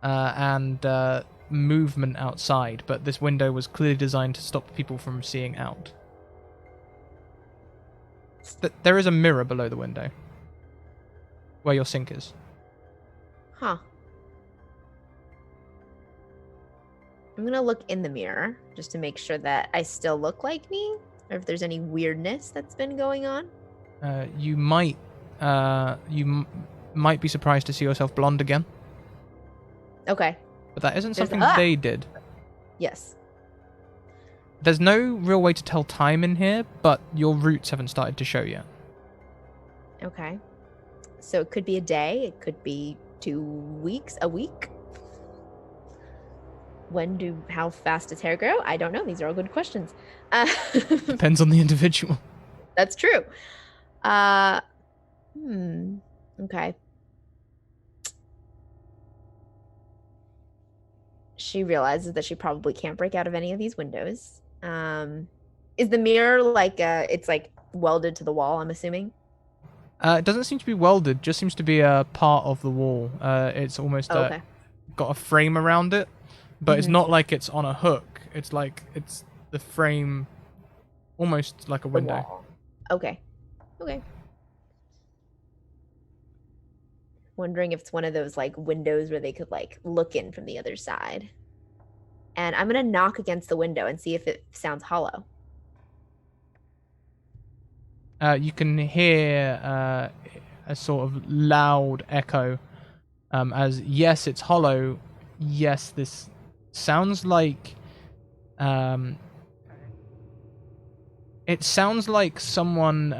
and movement outside, but this window was clearly designed to stop people from seeing out. There is a mirror below the window where your sink is. Huh. I'm gonna look in the mirror just to make sure that I still look like me, or if there's any weirdness that's been going on. You might might be surprised to see yourself blonde again, Okay. but that isn't There's- something ah! they did. Yes. There's no real way to tell time in here, but your roots haven't started to show yet. Okay. So it could be a day. It could be 2 weeks, a week. How fast does hair grow? I don't know. These are all good questions. Depends on the individual. That's true. Okay. She realizes that she probably can't break out of any of these windows. Is the mirror like it's like welded to the wall, I'm assuming? It doesn't seem to be welded, just seems to be a part of the wall. It's almost Okay. got a frame around it, but it's Mhm. not like it's on a hook. It's like it's the frame, almost like a The window. wall. Okay. Okay. Wondering if it's one of those like windows where they could like look in from the other side. And I'm gonna knock against the window and see if it sounds hollow. You can hear a sort of loud echo as yes, it's hollow. Yes, this sounds like it sounds like someone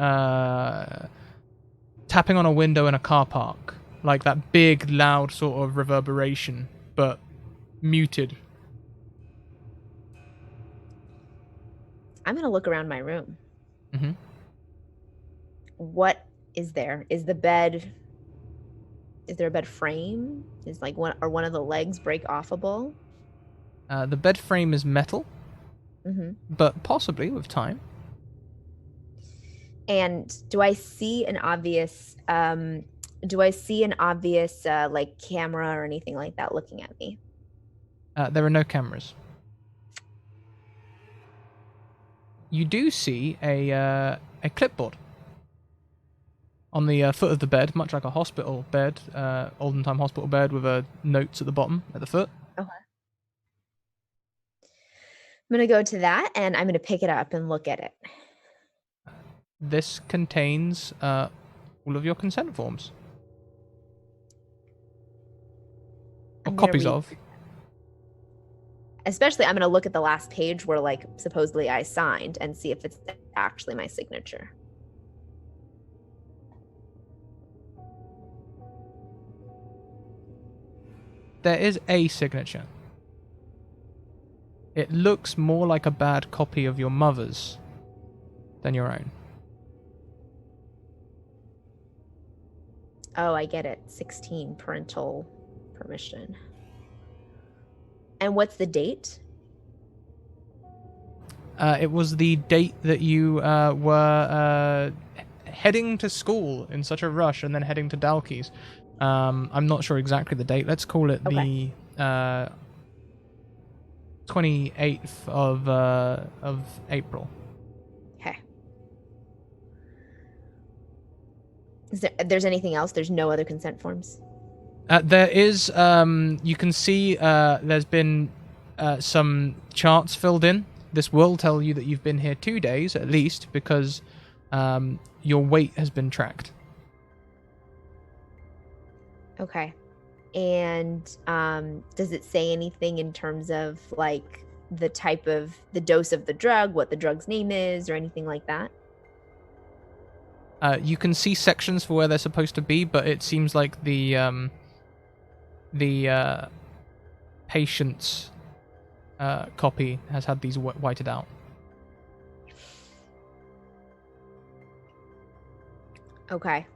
tapping on a window in a car park, like that big, loud sort of reverberation, but muted. I'm gonna look around my room. Hmm. What is there? Is there a bed frame? Is like one of the legs break offable? The bed frame is metal, Mm-hmm. but possibly with time. And do I see an obvious like camera or anything like that looking at me? There are no cameras. You do see a clipboard on the foot of the bed, much like a hospital bed, olden time hospital bed with notes at the bottom at the foot. Okay. I'm gonna go to that and I'm gonna pick it up and look at it. This contains all of your consent forms. Or I'm gonna copies read- of. Especially, I'm gonna look at the last page where like supposedly I signed and see if it's actually my signature. There is a signature. It looks more like a bad copy of your mother's than your own. Oh, I get it. 16 parental permission. And what's the date? It was the date that you were heading to school in such a rush and then heading to Dalkey's. I'm not sure exactly the date. Let's call it Okay. the 28th of April. Okay. There's anything else? There's no other consent forms? There is, you can see there's been some charts filled in. This will tell you that you've been here 2 days at least because your weight has been tracked. Okay. And does it say anything in terms of like the dose of the drug, what the drug's name is, or anything like that? You can see sections for where they're supposed to be, but it seems like the patient's copy has had these whited out. Okay.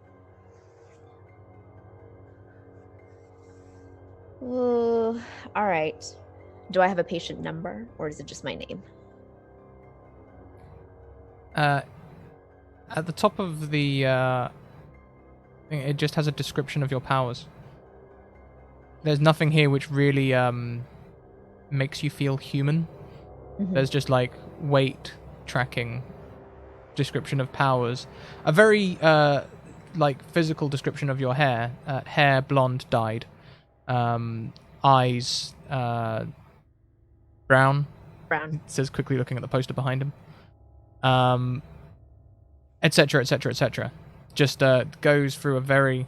All right. Do I have a patient number, or is it just my name? At the top of the thing, it just has a description of your powers. There's nothing here which really makes you feel human. Mhm. There's just like weight tracking, description of powers, a very like physical description of your hair. Hair blonde dyed, eyes brown. Brown. It says quickly looking at the poster behind him. Etc. Etc. Etc. Just goes through a very.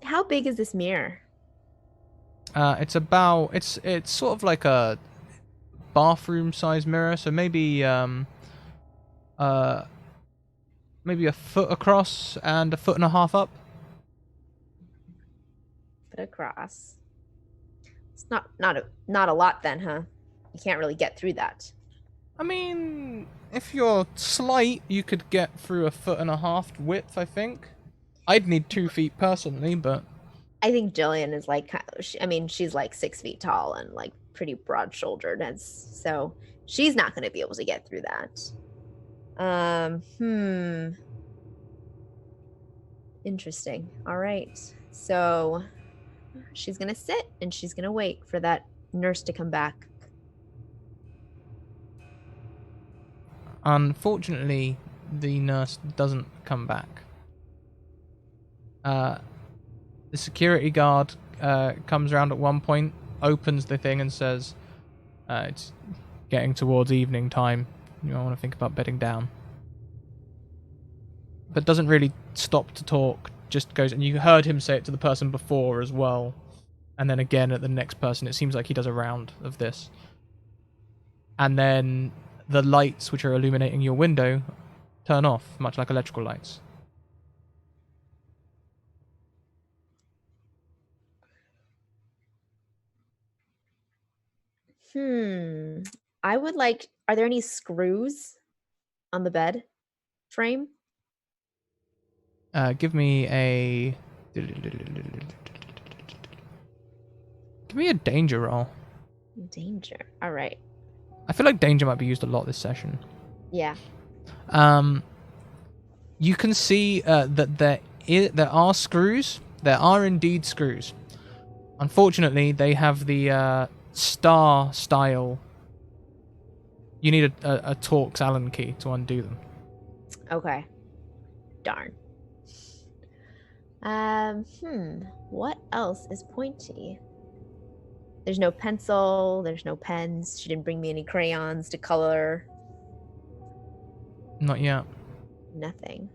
How big is this mirror? It's about it's sort of like a bathroom size mirror, so maybe maybe a foot across and a foot and a half up. Foot across. It's not a lot then, huh? You can't really get through that. I mean, if you're slight, you could get through a foot and a half width, I think. I'd need 2 feet personally, but I think Jillian is like, I mean, she's like 6 feet tall and like pretty broad shouldered, and so she's not going to be able to get through that. Interesting. All right. So she's going to sit and she's going to wait for that nurse to come back. unfortunately, the nurse doesn't come back. The security guard comes around at one point, opens the thing, and says, "It's getting towards evening time. You might want to think about bedding down." But doesn't really stop to talk. Just goes, and you heard him say it to the person before as well, and then again at the next person. It seems like he does a round of this, and then the lights which are illuminating your window turn off, much like electrical lights. I would like, are there any screws on the bed frame? Give me a danger roll. Danger. All right. I feel like danger might be used a lot this session. Yeah. You can see that there are screws. There are indeed screws. Unfortunately, they have the star style. You need a Torx Allen key to undo them. Okay. Darn. What else is pointy? There's no pencil, there's no pens. She didn't bring me any crayons to color. Not yet. Nothing.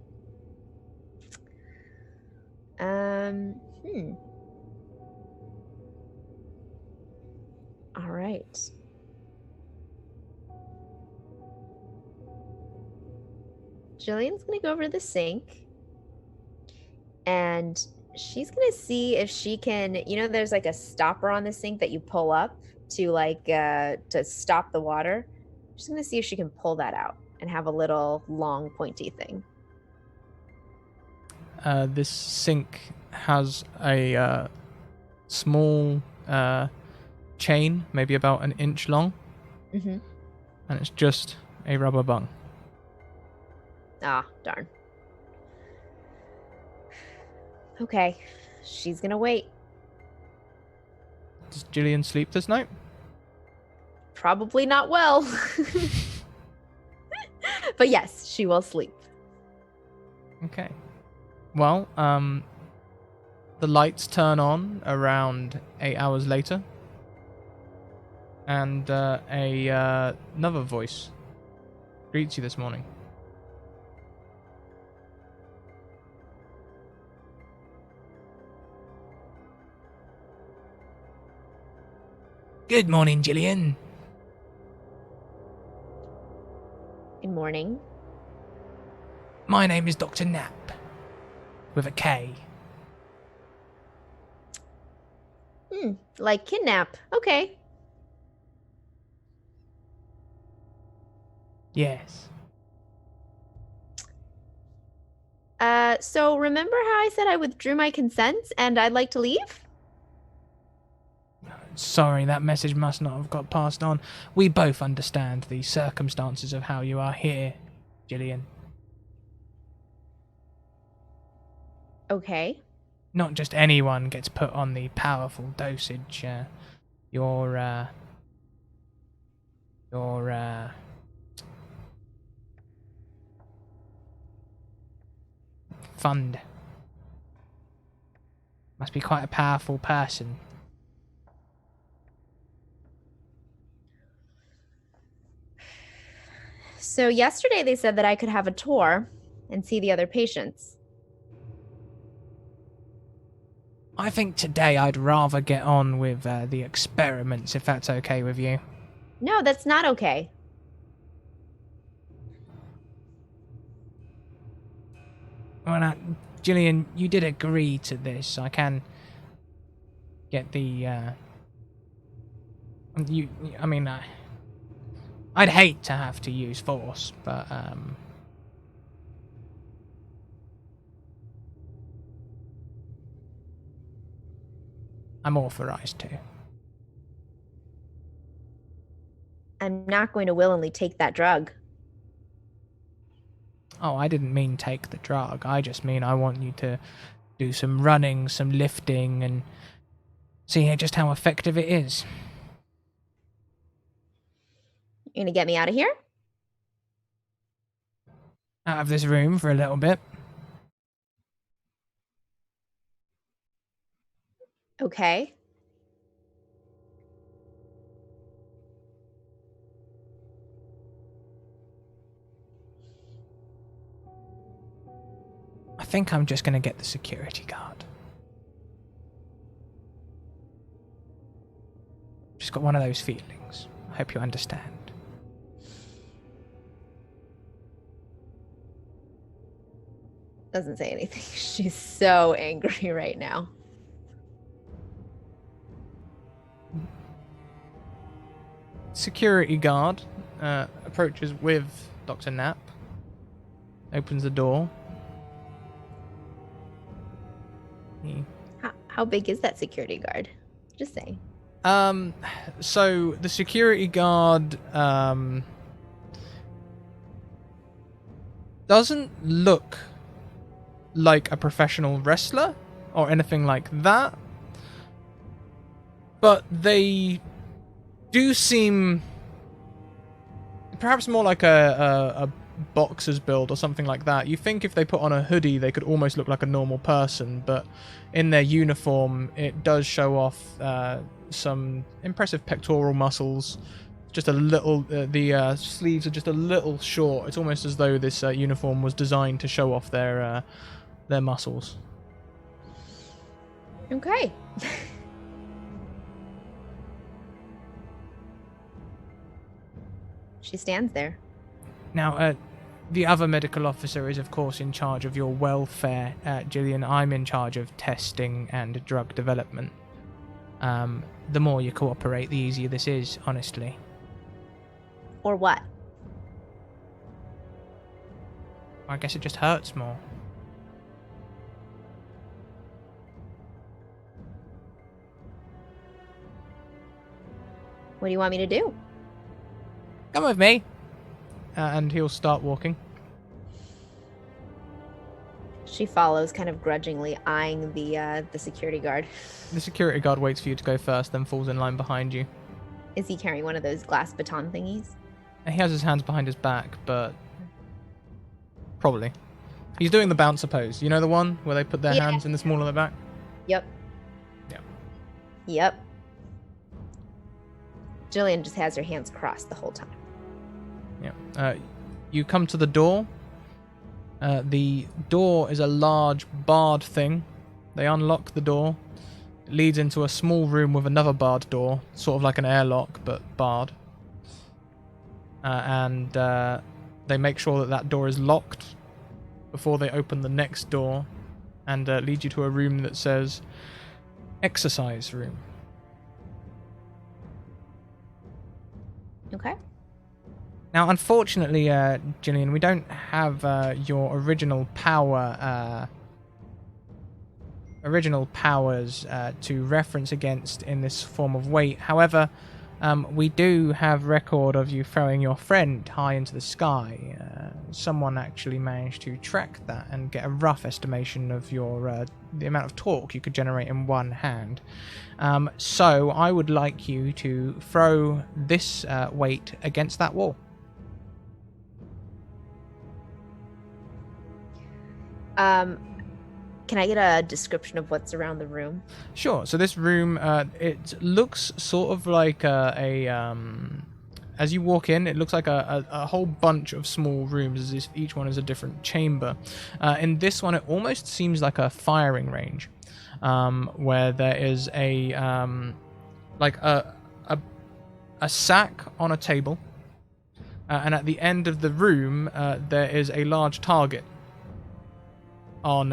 All right. Jillian's gonna go over to the sink and she's gonna see if she can, there's like a stopper on the sink that you pull up to to stop the water. She's gonna see if she can pull that out and have a little long pointy thing. This sink has a small chain, maybe about an inch long, Mm-hmm. and it's just a rubber bung. Ah, darn. Okay, she's gonna wait. Does Jillian sleep this night? Probably not well. But yes, she will sleep. Okay. Well, the lights turn on around 8 hours later, and another voice greets you this morning. Good morning, Jillian. morning. My name is Dr. Knapp, with a K. Like kidnap. Okay. Yes. So remember how I said I withdrew my consent and I'd like to leave? Sorry, that message must not have got passed on. We both understand the circumstances of how you are here, Jillian. Okay. Not just anyone gets put on the powerful dosage. Your fund must be quite a powerful person. So yesterday they said that I could have a tour and see the other patients. I think today I'd rather get on with the experiments, if that's okay with you. No, that's not okay. Well, Jillian, you did agree to this. I can get the. I mean, I'd hate to have to use force, but I'm authorized to. I'm not going to willingly take that drug. Oh, I didn't mean take the drug. I just mean I want you to do some running, some lifting, and see just how effective it is. You're gonna get me out of here? Out of this room for a little bit. Okay. I think I'm just going to get the security guard. Just got one of those feelings. I hope you understand. Doesn't say anything. She's so angry right now. Security guard approaches with Dr. Knapp. Opens the door. How big is that security guard? Just saying. So the security guard doesn't look like a professional wrestler or anything like that, but they do seem perhaps more like a boxer's build or something like that. You think if they put on a hoodie they could almost look like a normal person, but in their uniform it does show off some impressive pectoral muscles. Just a little, the sleeves are just a little short. It's almost as though this uniform was designed to show off their muscles. Okay. She stands there. Now, the other medical officer is, of course, in charge of your welfare, Jillian. I'm in charge of testing and drug development. The more you cooperate, the easier this is, honestly. Or what? I guess it just hurts more. What do you want me to do? Come with me. And he'll start walking. She follows, kind of grudgingly eyeing the security guard. The security guard waits for you to go first, then falls in line behind you. Is he carrying one of those glass baton thingies? He has his hands behind his back, but probably. He's doing the bouncer pose. You know the one where they put their hands in the small of their back? Yep. Yeah. Yep. Jillian just has her hands crossed the whole time. Yeah. You come to the door. The door is a large barred thing. They unlock the door. It leads into a small room with another barred door, sort of like an airlock, but barred. And They make sure that that door is locked before they open the next door and lead you to a room that says exercise room. Okay. Now, unfortunately, Jillian, we don't have your original powers to reference against in this form of weight. However, we do have record of you throwing your friend high into the sky. Someone actually managed to track that and get a rough estimation of your the amount of torque you could generate in one hand. So I would like you to throw this weight against that wall. Can I get a description of what's around the room? Sure. So this room, it looks sort of like as you walk in, it looks like a whole bunch of small rooms, as if each one is a different chamber. In this one, it almost seems like a firing range, where there is a sack on a table, and at the end of the room, there is a large target on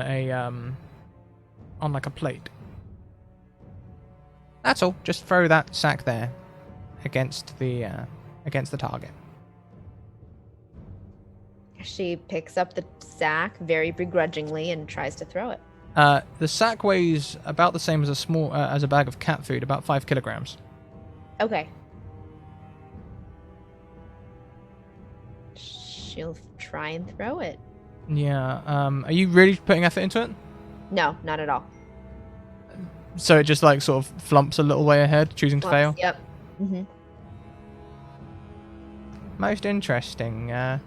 like a plate. That's all. Just throw that sack there against the target. She picks up the sack very begrudgingly and tries to throw it. The sack weighs about the same as a bag of cat food, about 5 kilograms. Okay. She'll try and throw it. Yeah. Are you really putting effort into it? No, not at all. So it just like sort of flumps a little way ahead, choosing to fail? Yep. Mm-hmm. Most interesting. Well,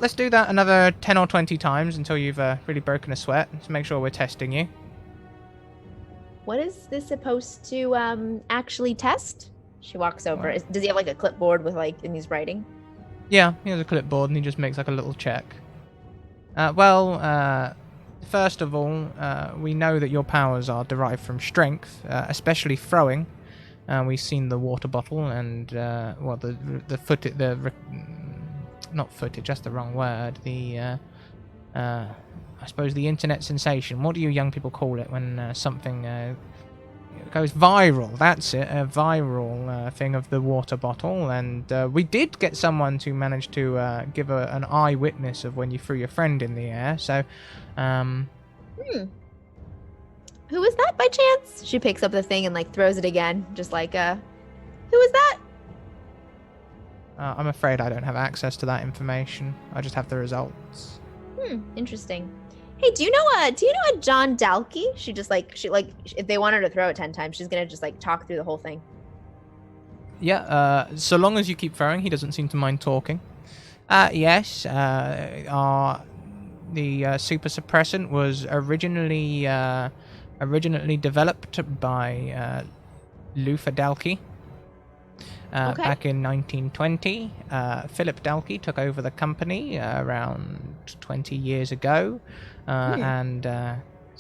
let's do that another 10 or 20 times until you've really broken a sweat to make sure we're testing you. What is this supposed to actually test? She walks over. Does he have like a clipboard with and he's writing? Yeah, he has a clipboard and he just makes like a little check. First of all, we know that your powers are derived from strength, especially throwing. We've seen the water bottle and not footage, that's the wrong word. I suppose the internet sensation. What do you young people call it when something goes viral? That's it, a viral thing of the water bottle. And we did get someone to manage to give an eyewitness of when you threw your friend in the air. So, Who was that by chance? She picks up the thing and throws it again, just who was that? I'm afraid I don't have access to that information. I just have the results. Interesting. Hey, do you know a John Dalkey? She if they want her to throw it 10 times, she's gonna just talk through the whole thing. Yeah, so long as you keep throwing, he doesn't seem to mind talking. Yes, the super suppressant was originally developed by Luther Dalkey. Back in 1920, Philip Dalkey took over the company around 20 years ago and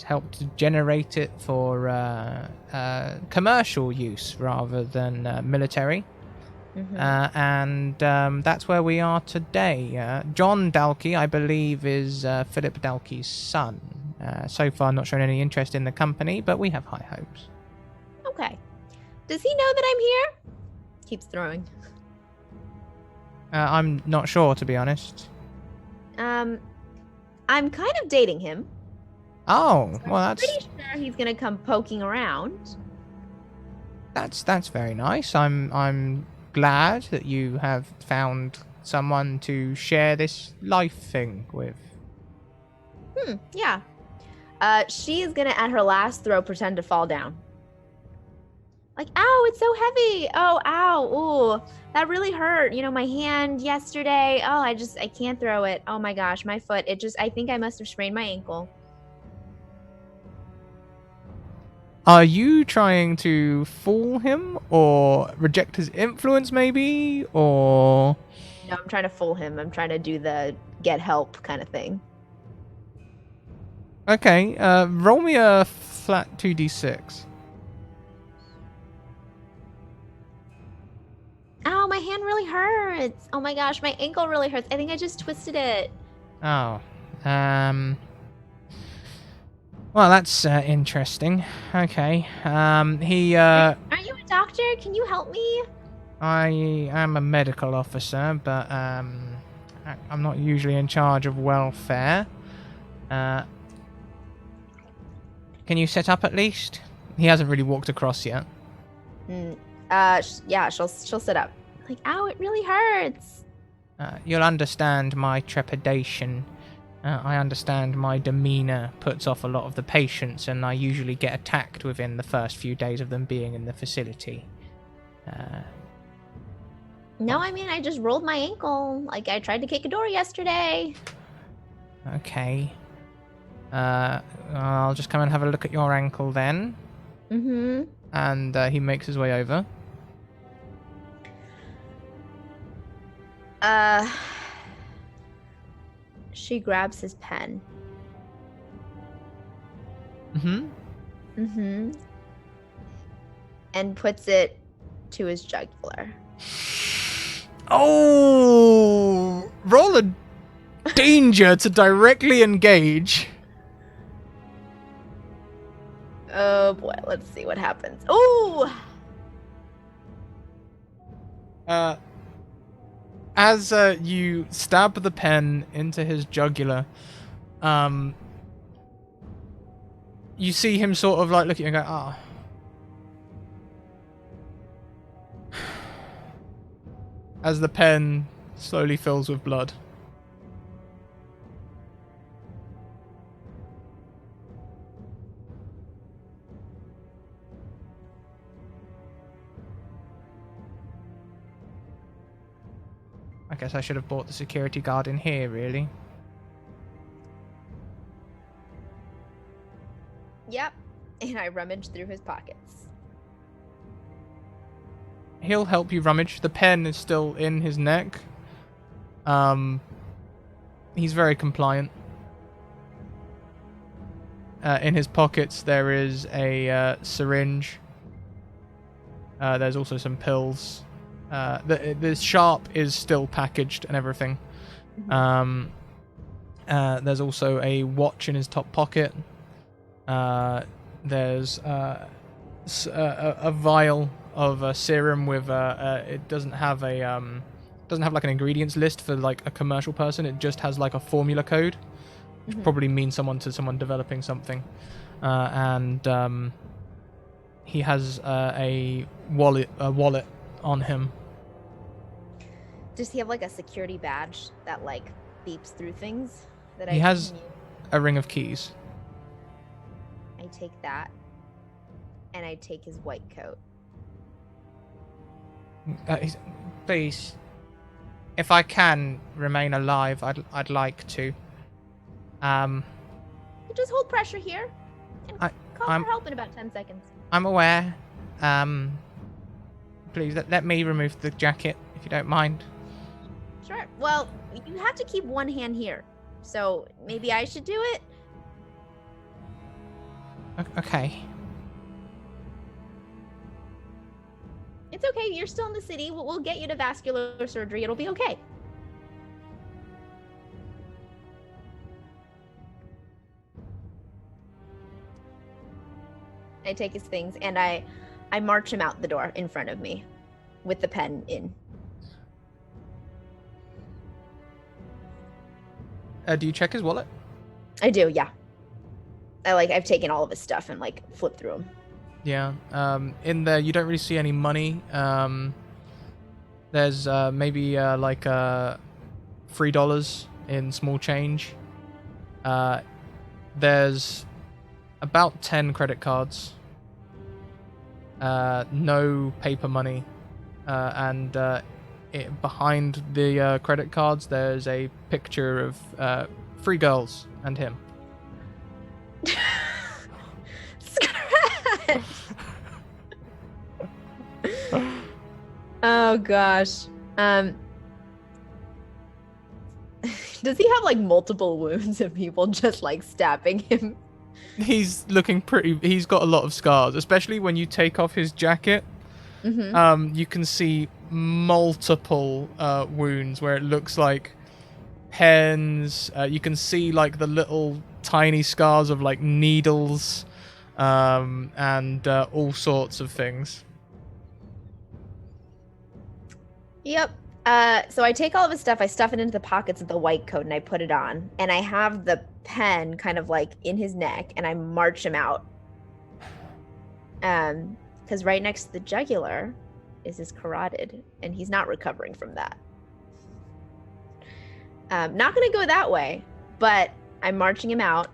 helped generate it for commercial use rather than military. And that's where we are today. John Dalkey, I believe, is Philip Dalkey's son. So far, not shown any interest in the company, but we have high hopes. Okay. Does he know that I'm here? Keeps throwing. I'm not sure, to be honest. I'm kind of dating him. Oh, So well, I'm pretty sure he's gonna come poking around. that's very nice. I'm glad that you have found someone to share this life thing with. Yeah. She is gonna, at her last throw, pretend to fall down. Ow, it's so heavy. Oh, ow. Ooh, that really hurt. My hand yesterday. Oh, I can't throw it. Oh my gosh, my foot. I think I must have sprained my ankle. Are you trying to fool him or reject his influence, maybe? Or... No, I'm trying to fool him. I'm trying to do the get help kind of thing. Okay, roll me a flat 2d6. Ow, my hand really hurts. Oh my gosh, my ankle really hurts. I think I just twisted it. Oh. Well, that's interesting. Okay. Aren't you a doctor? Can you help me? I am a medical officer, but I'm not usually in charge of welfare. Can you sit up at least? He hasn't really walked across yet. Yeah, she'll sit up. Like, ow, it really hurts. You'll understand my trepidation. I understand my demeanor puts off a lot of the patients, and I usually get attacked within the first few days of them being in the facility. No, I mean, I just rolled my ankle. Like, I tried to kick a door yesterday. Okay. I'll just come and have a look at your ankle then. Mm-hmm. And he makes his way over. She grabs his pen. Mm-hmm. Mm-hmm. And puts it to his jugular. Oh! Roll a danger to directly engage. Oh boy, let's see what happens. Ooh! As you stab the pen into his jugular, you see him sort of like look at you and go, ah. As the pen slowly fills with blood. I guess I should have brought the security guard in here, really. Yep. And I rummaged through his pockets. He'll help you rummage. The pen is still in his neck. He's very compliant. In his pockets there is a syringe. There's also some pills. The sharp is still packaged and everything. There's also a watch in his top pocket. There's a vial of serum with it doesn't have like an ingredients list for like a commercial person. It just has like a formula code, which probably means someone developing something. And he has a wallet on him. Does he have like a security badge that like beeps through things? He has a ring of keys. I take that, and I take his white coat. Please, if I can remain alive, I'd like to. You just hold pressure here, and call I'm- for help in about 10 seconds. I'm aware. Please let me remove the jacket if you don't mind. Sure. Well, you have to keep one hand here, so maybe I should do it. Okay. It's okay. You're still in the city. We'll get you to vascular surgery. It'll be okay. I take his things and I march him out the door in front of me with the pen in. Do you check his wallet? I do, yeah. I've taken all of his stuff and like flipped through them. Yeah. In there, you don't really see any money. There's maybe like $3 in small change. There's about 10 credit cards. No paper money. And behind the credit cards, there's a picture of 3 girls and him. Scratch! Oh gosh. Does he have like multiple wounds of people just like stabbing him? He's looking pretty. He's got a lot of scars, especially when you take off his jacket. Mm-hmm. You can see multiple wounds where it looks like pens. You can see like the little tiny scars of like needles, and all sorts of things. Yep. So I take all of his stuff, I stuff it into the pockets of the white coat, and I put it on. And I have the pen kind of like in his neck, and I march him out. Because right next to the jugular is his carotid, and he's not recovering from that. Not gonna go that way, but I'm marching him out.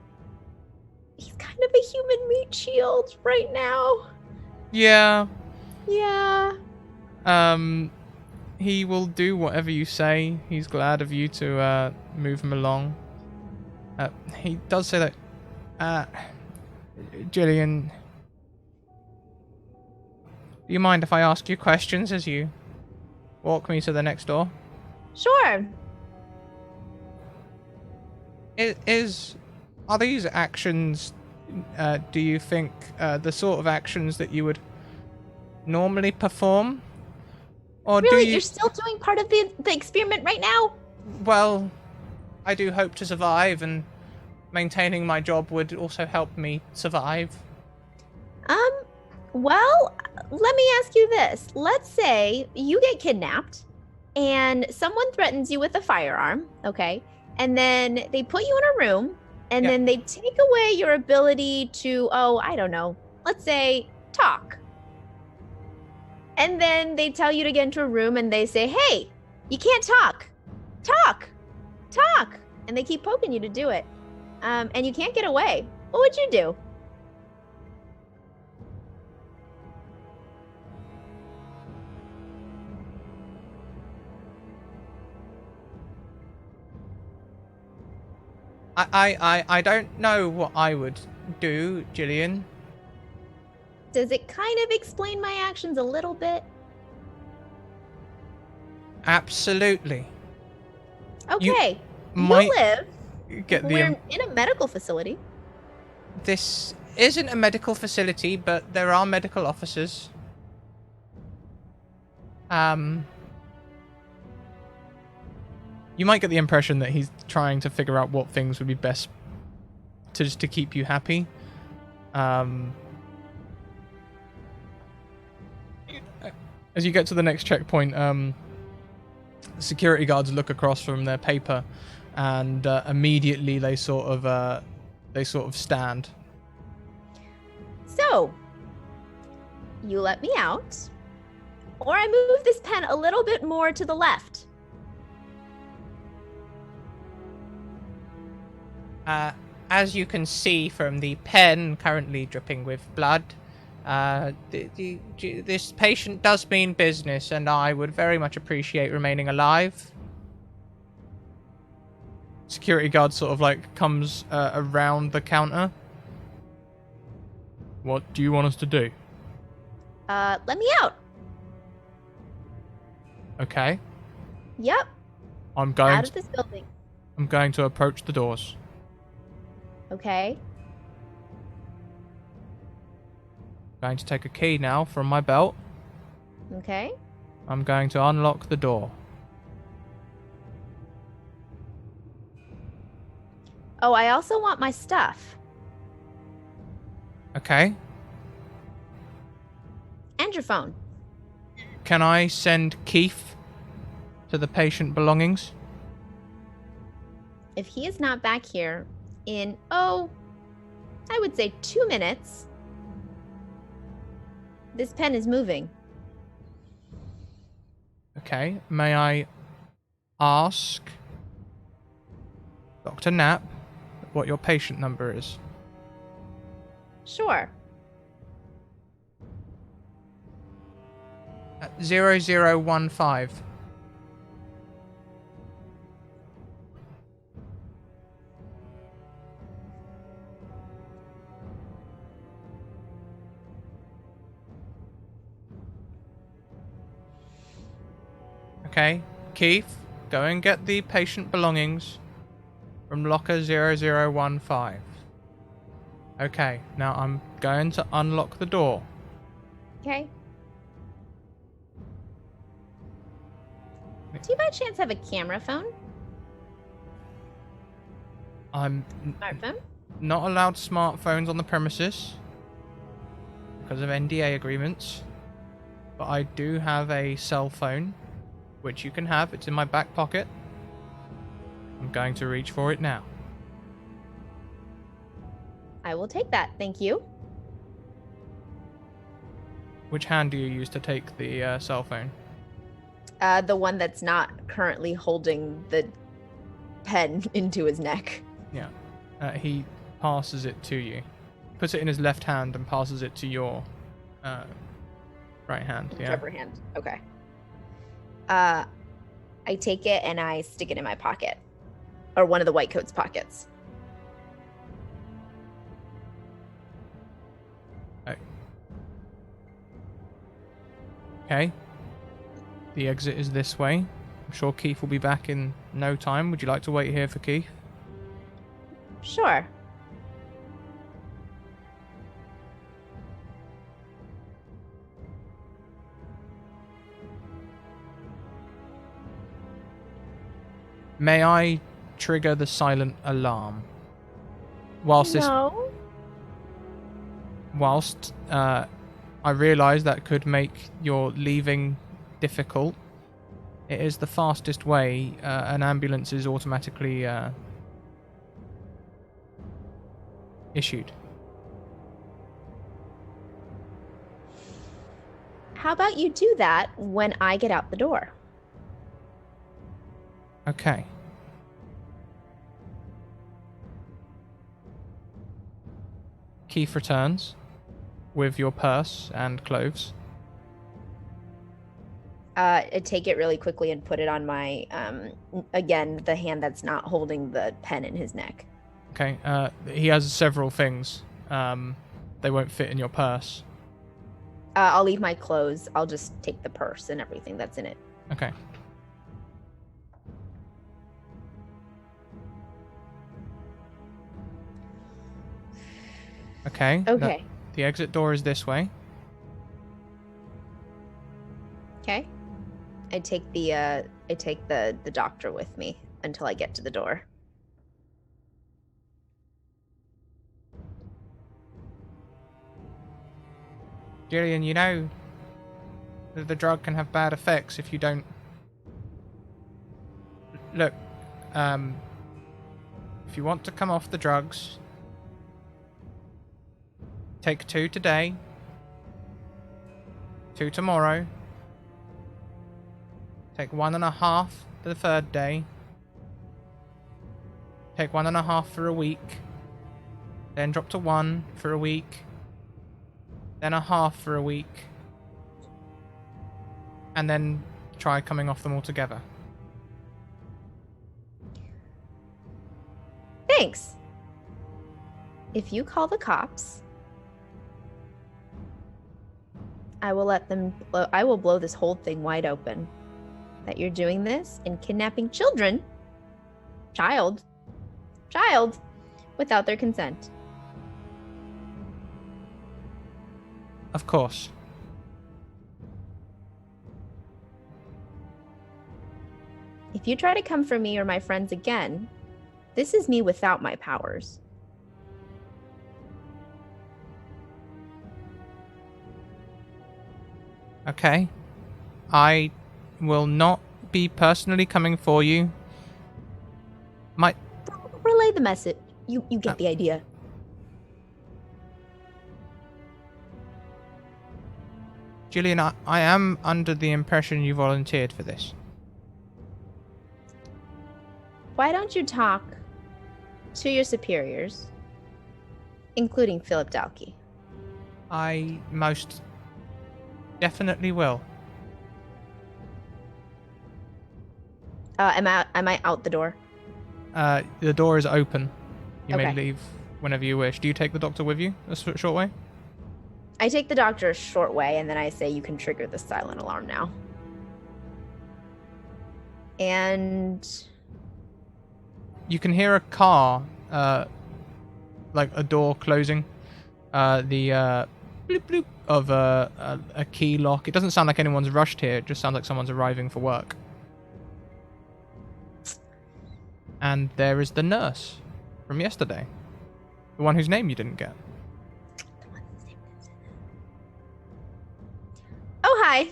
He's kind of a human meat shield right now. Yeah. Yeah. He will do whatever you say. He's glad of you to move him along. He does say that. Jillian, do you mind if I ask you questions as you walk me to the next door? Sure. Are these actions, do you think, the sort of actions that you would normally perform? Or Really? do you... You're still doing part of the experiment right now? Well, I do hope to survive, and maintaining my job would also help me survive. Well, let me ask you this. Let's say you get kidnapped and someone threatens you with a firearm, okay? And then they put you in a room and Yeah. then they take away your ability to, I don't know, let's say talk. And then they tell you to get into a room and they say, hey, you can't talk. Talk. Talk. And they keep poking you to do it. And you can't get away. What would you do? I don't know what I would do, Jillian. Does it kind of explain my actions a little bit? Absolutely. Okay. You might live. Get We're in a medical facility. This isn't a medical facility, but there are medical officers. You might get the impression that he's trying to figure out what things would be best to keep you happy. As you get to the next checkpoint, security guards look across from their paper, and immediately they sort of stand. So, you let me out, or I move this pen a little bit more to the left. As you can see from the pen currently dripping with blood, this patient does mean business, and I would very much appreciate remaining alive. Security guard sort of like comes around the counter. What do you want us to do? Let me out. Okay. Yep. I'm Out of this building. going to approach the doors. Okay. Going to take a key now from my belt. Okay. I'm going to unlock the door. Oh, I also want my stuff. Okay. And your phone. Can I send Keith to the patient belongings? If he is not back here in, I would say 2 minutes, this pen is moving. Okay. May I ask Dr. Knapp what your patient number is? Sure. 0015. Okay, Keith, go and get the patient belongings from locker 0015. Okay, now I'm going to unlock the door. Okay. Do you by chance have a camera phone? I'm Smartphone? not allowed smartphones on the premises because of NDA agreements, but I do have a cell phone, which you can have. It's in my back pocket. I'm going to reach for it now. I will take that. Thank you. Which hand do you use to take the cell phone? The one that's not currently holding the pen into his neck. Yeah. He passes it to you. Puts it in his left hand and passes it to your right hand. Yeah. Whichever hand. Okay. I take it and I stick it in my pocket. Or one of the white coat's pockets. Okay. The exit is this way. I'm sure Keith will be back in no time. Would you like to wait here for Keith? Sure. May I trigger the silent alarm? Whilst I realise that could make your leaving difficult, it is the fastest way. An ambulance is automatically issued. How about you do that when I get out the door? Okay. Keith returns with your purse and clothes. I take it really quickly and put it on my, again, the hand that's not holding the pen in his neck. Okay. He has several things. They won't fit in your purse. I'll leave my clothes. I'll just take the purse and everything that's in it. Okay. Okay. Okay. The exit door is this way. Okay. I take the doctor with me until I get to the door. Jillian, you know that the drug can have bad effects if you don't... Look, if you want to come off the drugs, take 2 today, 2 tomorrow, take 1.5 the 3rd day, take 1.5 for a week, then drop to 1 for a week, then a half for a week, and then try coming off them altogether. Thanks. If you call the cops, I will let them I will blow this whole thing wide open. That you're doing this and kidnapping children, child, without their consent. Of course. If you try to come for me or my friends again, this is me without my powers. Okay. I will not be personally coming for you. Relay the message. You get the idea. Jillian, I am under the impression you volunteered for this. Why don't you talk to your superiors, including Philip Dalkey? I most definitely will. Am I out the door? The door is open. You may Okay. leave whenever you wish. Do you take the doctor with you? A short way? I take the doctor a short way, and then I say you can trigger the silent alarm now. And You can hear a car, like a door closing. The bloop bloop of a key lock. It doesn't sound like anyone's rushed here. It just sounds like someone's arriving for work. And there is the nurse from yesterday. The one whose name you didn't get. Oh, hi.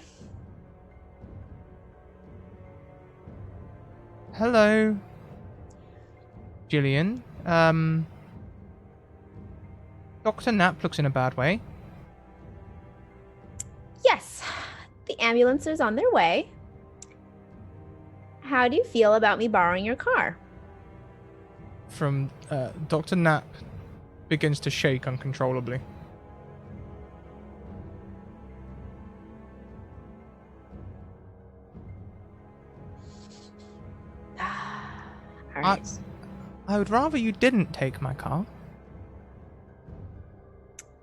Hello, Jillian. Dr. Knapp looks in a bad way. Yes, the ambulance is on their way. How do you feel about me borrowing your car? From Dr. Knapp begins to shake uncontrollably. All right. I would rather you didn't take my car.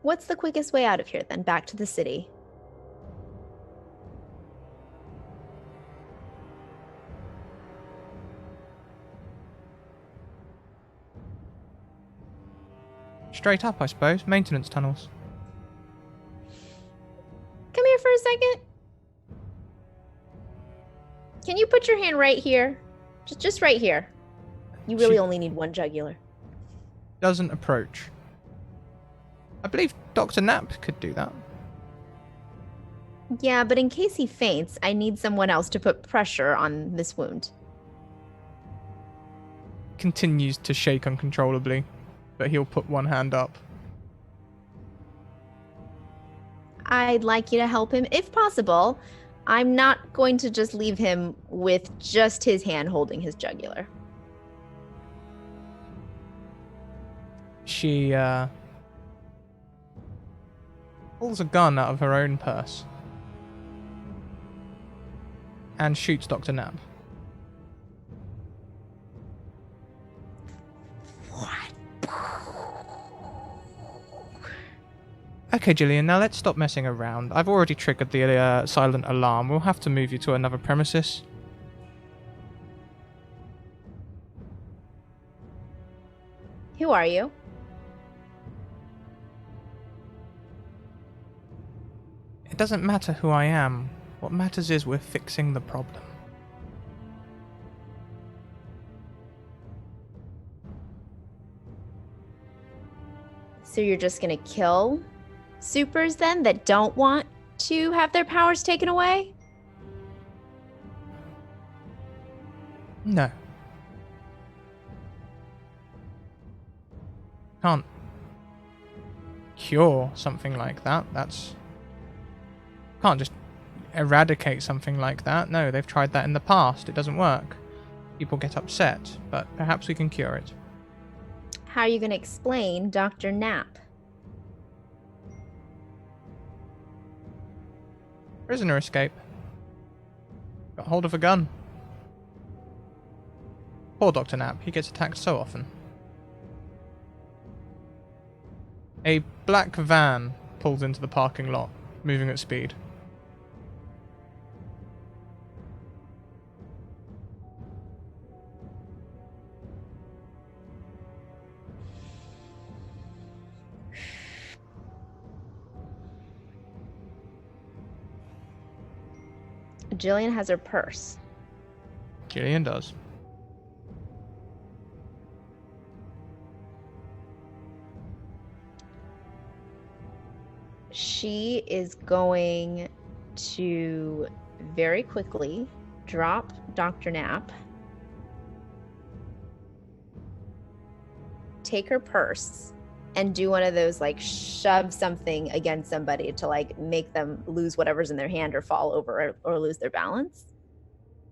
What's the quickest way out of here then? Back to the city. Straight up, I suppose. Maintenance tunnels. Come here for a second. Can you put your hand right here? Just right here. You really She- only need one jugular. Doesn't approach. I believe Dr. Knapp could do that. Yeah, but in case he faints, I need someone else to put pressure on this wound. Continues to shake uncontrollably, but he'll put one hand up. I'd like you to help him if possible. I'm not going to just leave him with just his hand holding his jugular. She pulls a gun out of her own purse and shoots Dr. Knapp. Okay, Jillian, now let's stop messing around. I've already triggered the silent alarm. We'll have to move you to another premises. Who are you? It doesn't matter who I am. What matters is we're fixing the problem. So you're just gonna kill supers then that don't want to have their powers taken away? No. Can't cure something like that. Can't just eradicate something like that. No, they've tried that in the past. It doesn't work. People get upset, but perhaps we can cure it. How are you gonna explain Dr. Knapp? Prisoner escape. Got hold of a gun. Poor Dr. Knapp. He gets attacked so often. A black van pulls into the parking lot, moving at speed. Jillian has her purse. Jillian does. She is going to very quickly drop Dr. Knapp, take her purse, and do one of those like shove something against somebody to like make them lose whatever's in their hand or fall over or lose their balance.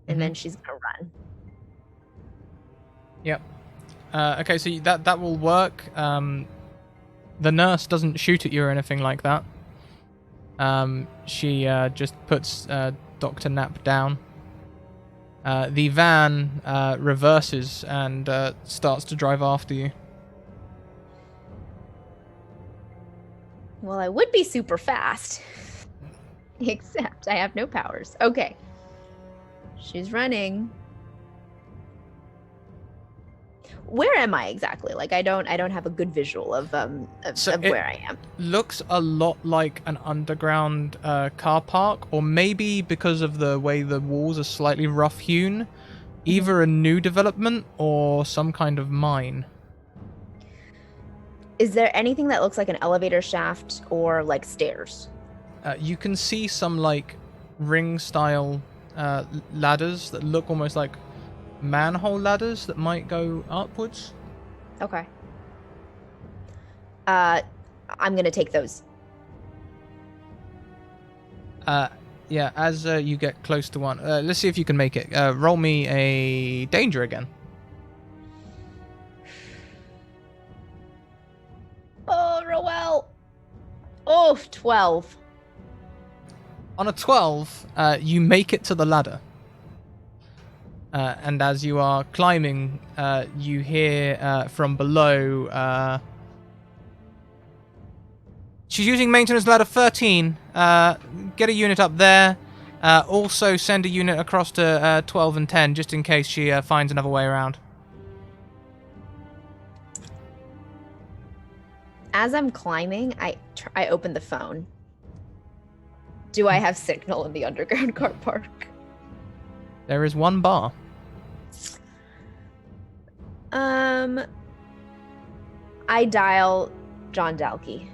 And then she's gonna run. Yep. Okay, so that will work. The nurse doesn't shoot at you or anything like that. She just puts Dr. Knapp down. The van reverses and starts to drive after you. Well, I would be super fast, except I have no powers. Okay. She's running. Where am I exactly? Like I don't have a good visual of where I am. Looks a lot like an underground car park, or maybe because of the way the walls are slightly rough hewn, either a new development or some kind of mine. Is there anything that looks like an elevator shaft or like stairs? You can see some like ring-style ladders that look almost like manhole ladders that might go upwards. Okay. I'm gonna take those. Yeah, as you get close to one, let's see if you can make it. Roll me a danger again. Oh, real well. Oh, 12. On a 12, you make it to the ladder. And as you are climbing, you hear from below... she's using maintenance ladder 13. Get a unit up there. Also send a unit across to 12 and 10, just in case she finds another way around. As I'm climbing, I open the phone. Do I have signal in the underground car park? There is one bar. I dial John Dalkey.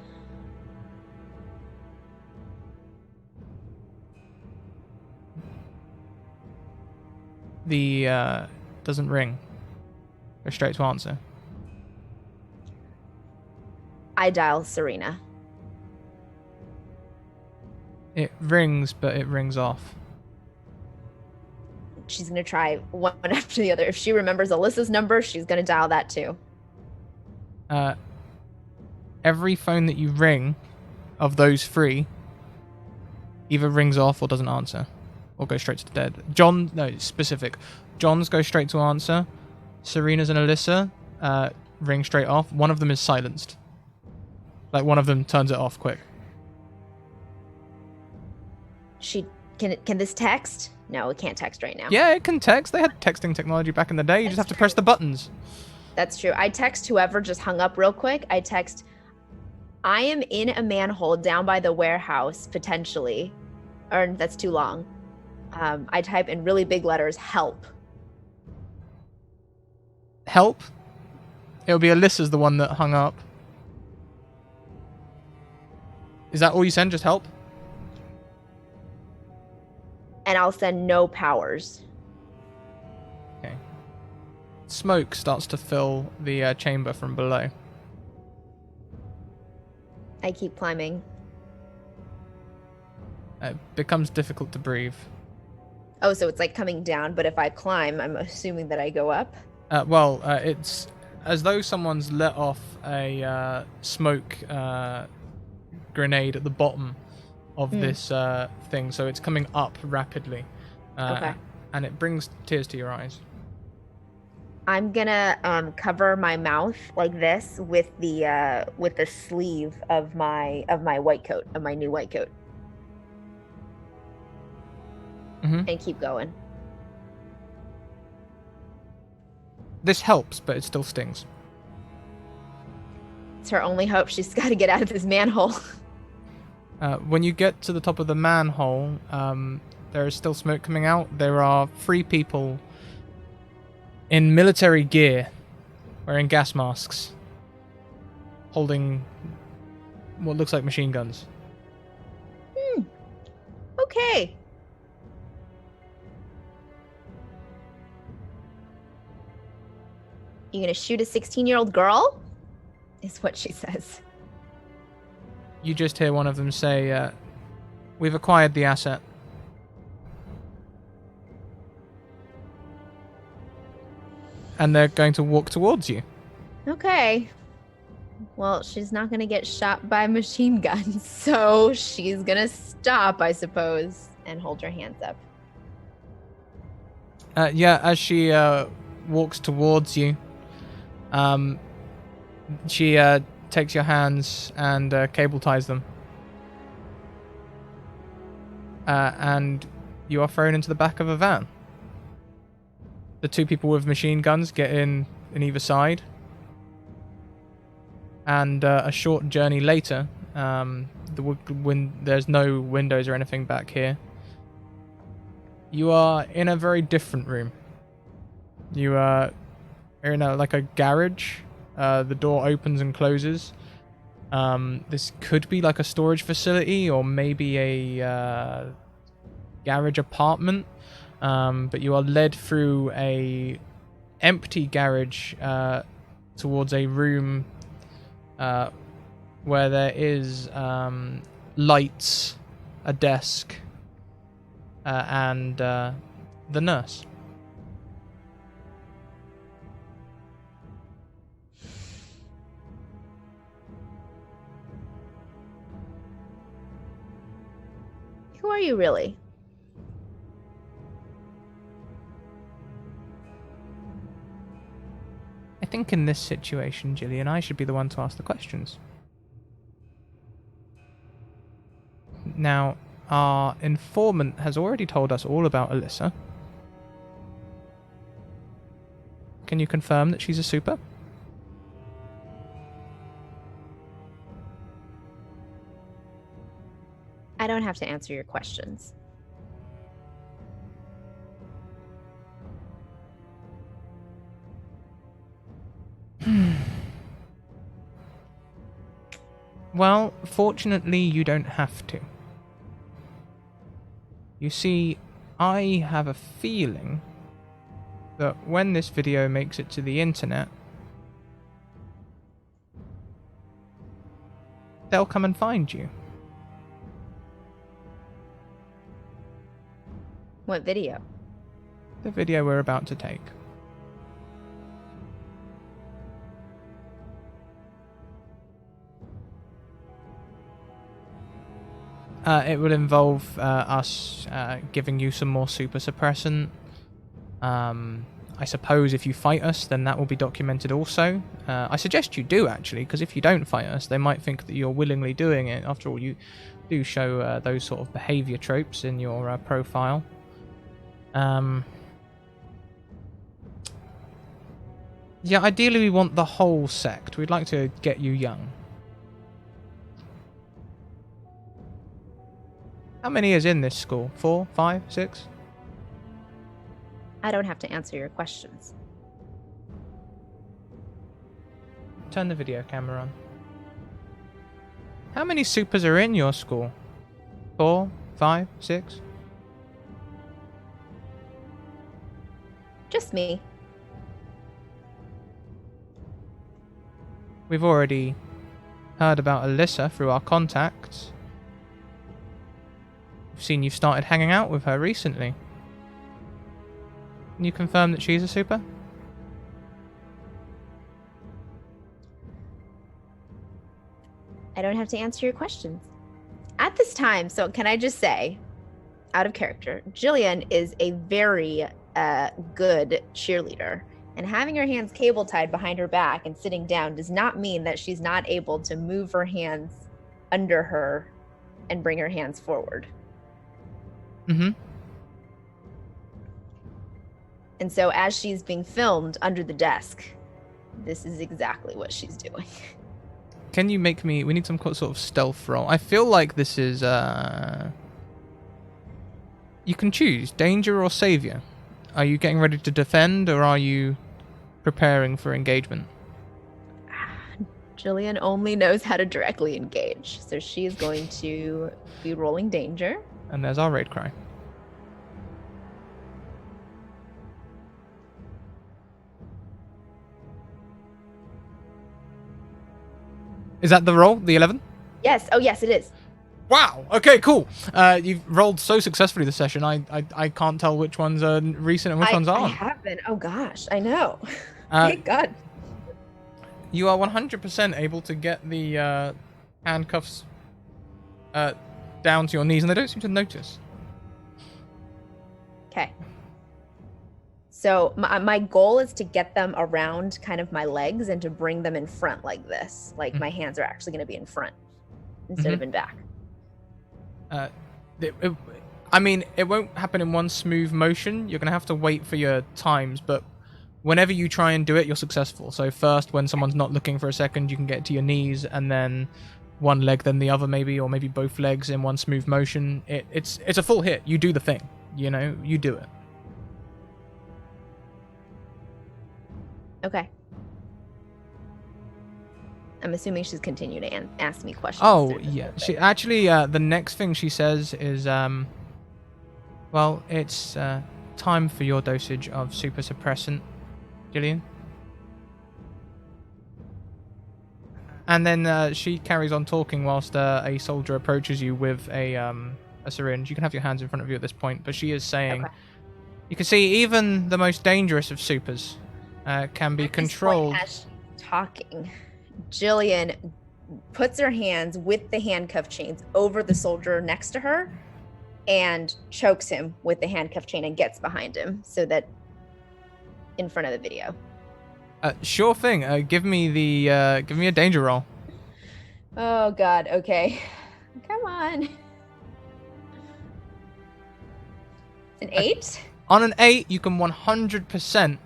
The doesn't ring. Go straight to answer. I dial Serena. It rings, but it rings off. She's gonna try one after the other. If she remembers Alyssa's number, she's gonna dial that too. Every phone that you ring of those three either rings off or doesn't answer. Or goes straight to the dead. John, no, it's specific. John's go straight to answer. Serena's and Alyssa ring straight off. One of them is silenced. Like one of them turns it off quick. She can this text? No, it can't text right now. Yeah, it can text. They had texting technology back in the day. You just have to press the buttons. That's true. I text whoever just hung up real quick. I text, I am in a manhole down by the warehouse, potentially. Or that's too long. I type in really big letters, help. Help? It'll be Alyssa's the one that hung up. Is that all you send? Just help? And I'll send no powers. Okay. Smoke starts to fill the chamber from below. I keep climbing. It becomes difficult to breathe. Oh, so it's like coming down, but if I climb, I'm assuming that I go up? It's as though someone's let off a smoke grenade at the bottom of this thing, so it's coming up rapidly. Okay. And it brings tears to your eyes. I'm gonna cover my mouth like this with the sleeve of my white coat, of my new white coat. Mm-hmm. And keep going. This helps, but it still stings. It's her only hope. She's got to get out of this manhole. When you get to the top of the manhole, there is still smoke coming out. There are 3 people in military gear, wearing gas masks, holding what looks like machine guns. Okay. You gonna shoot a 16-year-old girl? Is what she says. You just hear one of them say, we've acquired the asset. And they're going to walk towards you. Okay. Well, she's not gonna get shot by machine guns, so she's gonna stop, I suppose, and hold her hands up. As she walks towards you, she takes your hands and cable ties them. And you are thrown into the back of a van. The 2 people with machine guns get in either side. And a short journey later, there's no windows or anything back here. You are in a very different room. You are in like a garage. The door opens and closes. This could be like a storage facility or maybe a garage apartment. But you are led through a empty garage towards a room where there is lights, a desk, and the nurse. Who are you really? I think in this situation, Jillian, I should be the one to ask the questions. Now, our informant has already told us all about Alyssa. Can you confirm that she's a super? I don't have to answer your questions. Well, fortunately, you don't have to. You see, I have a feeling that when this video makes it to the internet, they'll come and find you. What video? The video we're about to take. It would involve us giving you some more super suppressant. I suppose if you fight us, then that will be documented also. I suggest you do, actually, because if you don't fight us, they might think that you're willingly doing it. After all, you do show those sort of behavior tropes in your profile. Yeah, ideally we want the whole sect. We'd like to get you young. How many is in this school? 4, 5, 6? I don't have to answer your questions. Turn the video camera on. How many supers are in your school? 4, 5, 6? Just me. We've already heard about Alyssa through our contacts. We've seen you've started hanging out with her recently. Can you confirm that she's a super? I don't have to answer your questions. At this time, so can I just say, out of character, Jillian is a very good cheerleader. And having her hands cable tied behind her back and sitting down does not mean that she's not able to move her hands under her and bring her hands forward. Mm-hmm. And so as she's being filmed under the desk, this is exactly what she's doing. Can you make me... We need some sort of stealth roll. I feel like this is... You can choose danger or savior. Are you getting ready to defend or are you preparing for engagement? Jillian only knows how to directly engage. So she is going to be rolling danger. And there's our raid cry. Is that the roll? The 11? Yes. Oh, yes, it is. Wow. Okay, cool. You've rolled so successfully this session. I can't tell which ones are recent and which ones aren't. I have been. Oh, gosh. I know. Thank God. You are 100% able to get the handcuffs down to your knees, and they don't seem to notice. Okay. So my goal is to get them around kind of my legs and to bring them in front like this. Like my hands are actually going to be in front instead of in back. I mean, it won't happen in one smooth motion. You're going to have to wait for your times, but whenever you try and do it, you're successful. So first, when someone's not looking for a second, you can get to your knees, and then one leg, then the other maybe, or maybe both legs in one smooth motion. It's a full hit. You do the thing. You know, you do it. Okay. I'm assuming she's continuing to ask me questions. Oh, yeah. She actually, the next thing she says is, well, it's time for your dosage of super suppressant, Jillian. And then she carries on talking whilst a soldier approaches you with a syringe. You can have your hands in front of you at this point, but she is saying, Okay. you can see even the most dangerous of supers can be controlled. As she's talking, Jillian puts her hands with the handcuff chains over the soldier next to her and chokes him with the handcuff chain and gets behind him so that in front of the video. Sure thing. Give me a danger roll. Oh God. Okay. Come on. It's an 8. On an 8, you can 100%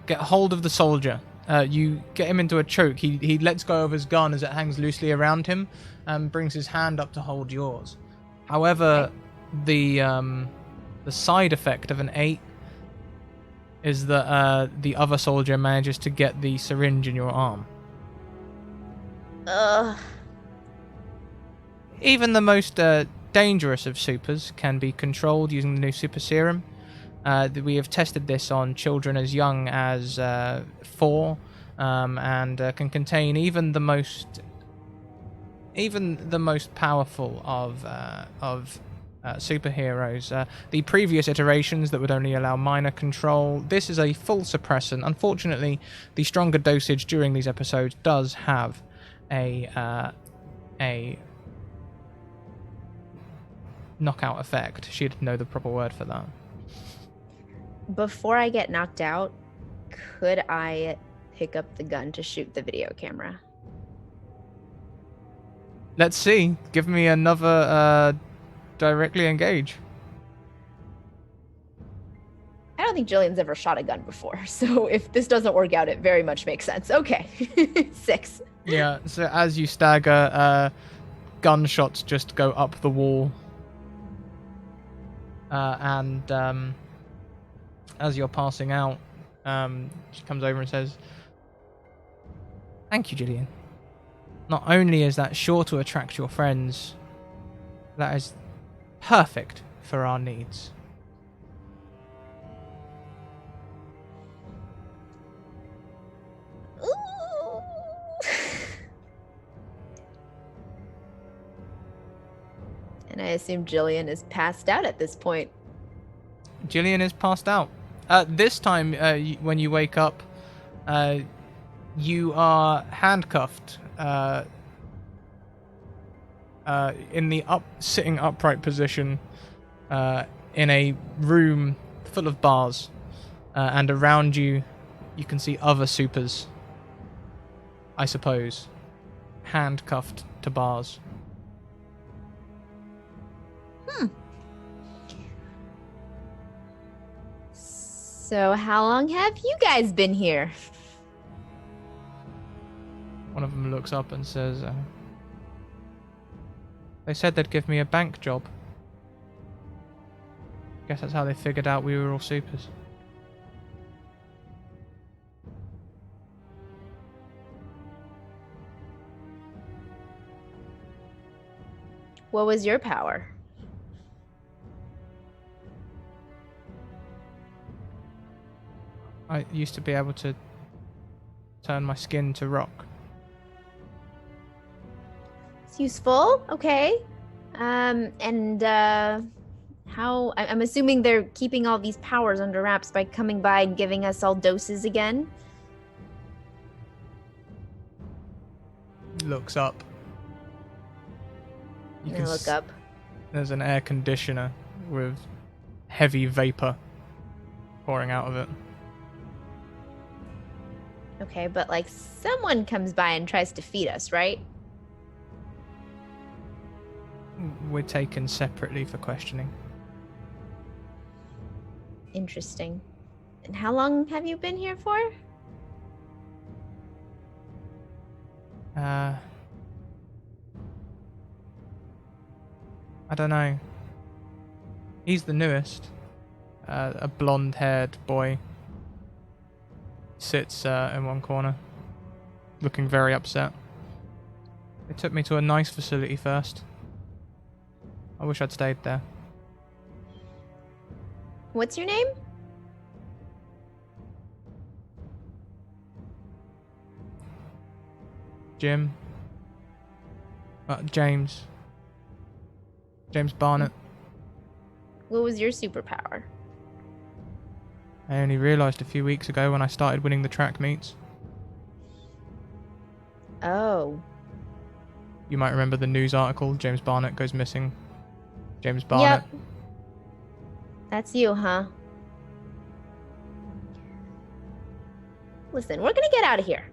get hold of the soldier. You get him into a choke. He lets go of his gun as it hangs loosely around him and brings his hand up to hold yours. However, the side effect of an 8 is that the other soldier manages to get the syringe in your arm. Ugh. Even the most dangerous of supers can be controlled using the new super serum. We have tested this on children as young as 4, and can contain even the most powerful of superheroes. The previous iterations that would only allow minor control. This is a full suppressant. Unfortunately, the stronger dosage during these episodes does have a knockout effect. She'd know the proper word for that. Before I get knocked out, could I pick up the gun to shoot the video camera? Let's see. Give me another directly engage. I don't think Jillian's ever shot a gun before, so if this doesn't work out, it very much makes sense. Okay. 6. Yeah, so as you stagger, gunshots just go up the wall. And as you're passing out, she comes over and says, "Thank you, Jillian. Not only is that sure to attract your friends, that is perfect for our needs." Ooh. And I assume Jillian is passed out at this point. Jillian is passed out. This time, when you wake up, you are handcuffed in the sitting upright position in a room full of bars, and around you, you can see other supers, I suppose, handcuffed to bars. So how long have you guys been here? One of them looks up and says, "They said they'd give me a bank job. Guess that's how they figured out we were all supers." What was your power? I used to be able to turn my skin to rock. It's useful. Okay. How I'm assuming they're keeping all these powers under wraps by coming by and giving us all doses again. Looks up. I'm gonna look up. There's an air conditioner with heavy vapor pouring out of it. Okay, but like someone comes by and tries to feed us, right? We're taken separately for questioning. Interesting. And how long have you been here for? I don't know. He's the newest. A blonde-haired boy. sits in one corner, looking very upset. They took me to a nice facility first. I wish I'd stayed there. What's your name? Jim. James. James Barnett. What was your superpower? I only realised a few weeks ago when I started winning the track meets. Oh. You might remember the news article, James Barnett goes missing. James Barnett. Yep. That's you, huh? Listen, we're gonna get out of here.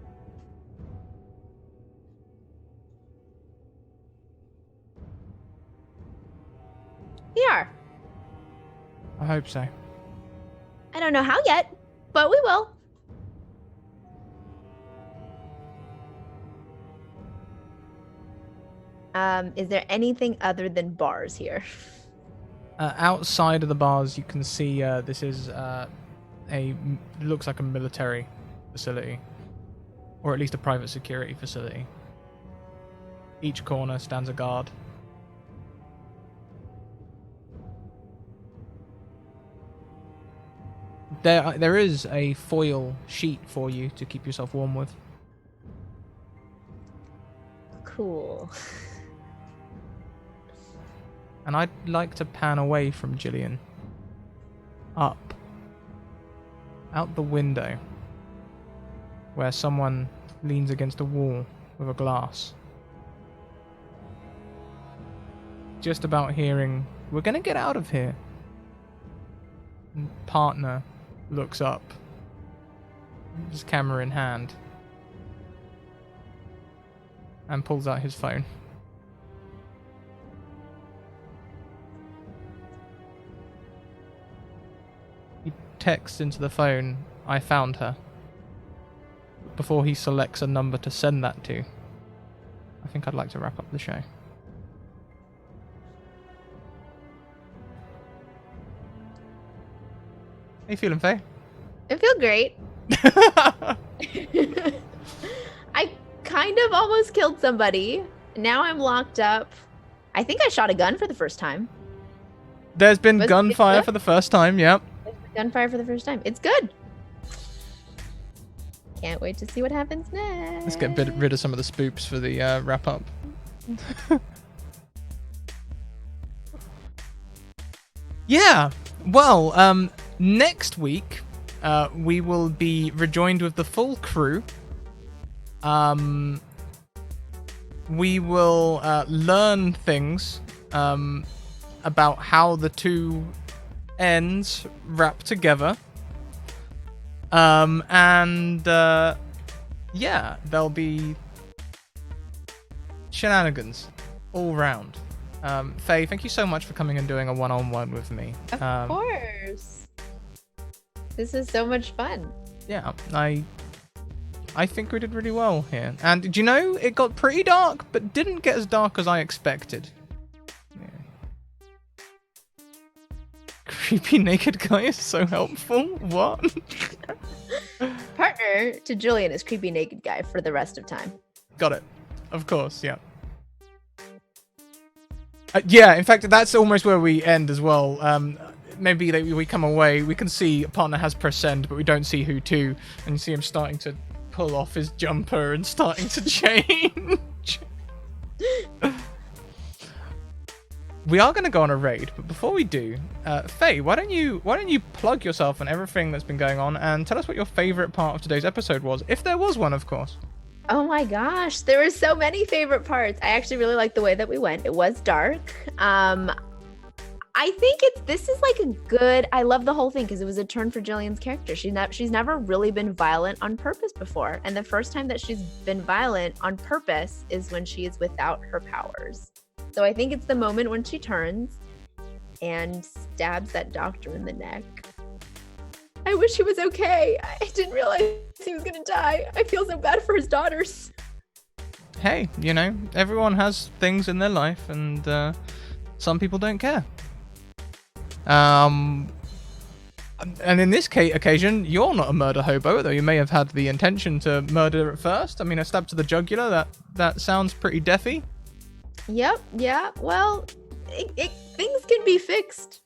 We are. I hope so. I don't know how yet, but we will. Is there anything other than bars here? Outside of the bars, you can see this is looks like a military facility, or at least a private security facility. Each corner stands a guard. There is a foil sheet for you to keep yourself warm with. Cool. And I'd like to pan away from Jillian. Up. Out the window. Where someone leans against a wall with a glass. Just about hearing, "We're gonna get out of here." And partner looks up. His camera in hand. And pulls out his phone. He texts into the phone, "I found her," before he selects a number to send that to. I think I'd like to wrap up the show. How you feeling, Faye? I feel great. I kind of almost killed somebody. Now I'm locked up. I think I shot a gun for the first time. There's been gunfire for the first time, yep. Gunfire for the first time. It's good. Can't wait to see what happens next. Let's get rid of some of the spoops for the wrap up. Yeah, well, next week we will be rejoined with the full crew. We will learn things about how the two ends wrap together. Yeah, there'll be shenanigans all round. Faye, thank you so much for coming and doing a one-on-one with me. Of course. This is so much fun. Yeah, I think we did really well here. And did you know it got pretty dark, but didn't get as dark as I expected. Yeah. Creepy naked guy is so helpful. What? Partner to Jillian is creepy naked guy for the rest of time. Got it. Of course, yeah. Yeah, in fact, that's almost where we end as well. Maybe we come away, we can see a partner has pressed send, but we don't see who to, and you see him starting to pull off his jumper and starting to change. We are going to go on a raid, but before we do, Faye, why don't you plug yourself and everything that's been going on, and tell us what your favorite part of today's episode was, if there was one, of course. Oh my gosh, there were so many favorite parts. I actually really liked the way that we went. It was dark. I think this is like a good, I love the whole thing because it was a turn for Jillian's character. She's never really been violent on purpose before. And the first time that she's been violent on purpose is when she is without her powers. So I think it's the moment when she turns and stabs that doctor in the neck. I wish he was okay. I didn't realize he was gonna die. I feel so bad for his daughters. Hey, you know, everyone has things in their life, and some people don't care. And in this occasion, you're not a murder hobo, though you may have had the intention to murder at first. I mean, a stab to the jugular, that sounds pretty deafy. Yep, yeah, well, things can be fixed.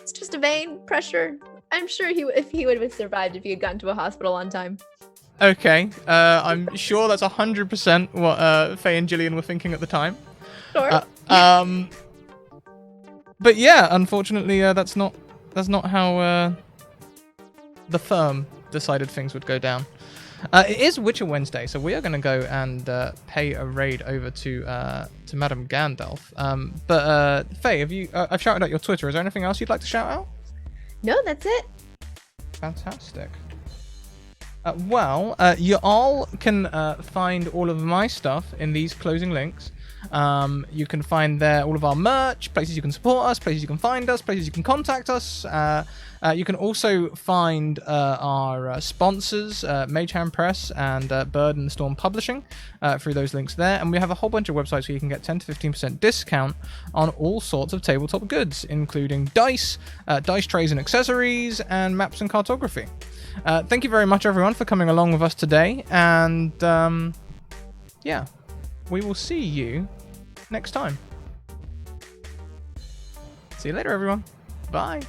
It's just a vein pressure. I'm sure if he would have survived if he had gotten to a hospital on time. Okay, I'm sure that's 100% what Faye and Jillian were thinking at the time. Sure. But yeah, unfortunately, that's not how the firm decided things would go down. It is Witcher Wednesday, so we are going to go and pay a raid over to Madame Gandalf. But Faye, I've shouted out your Twitter. Is there anything else you'd like to shout out? No, that's it. Fantastic. Well, you all can find all of my stuff in these closing links. You can find there all of our merch, places you can support us, places you can find us, places you can contact us. You can also find our sponsors, Mage Hand Press and Bird and Storm Publishing through those links there. And we have a whole bunch of websites where you can get 10 to 15% discount on all sorts of tabletop goods, including dice, dice trays and accessories, and maps and cartography. Thank you very much, everyone, for coming along with us today. And yeah, we will see you next time. See you later, everyone. Bye.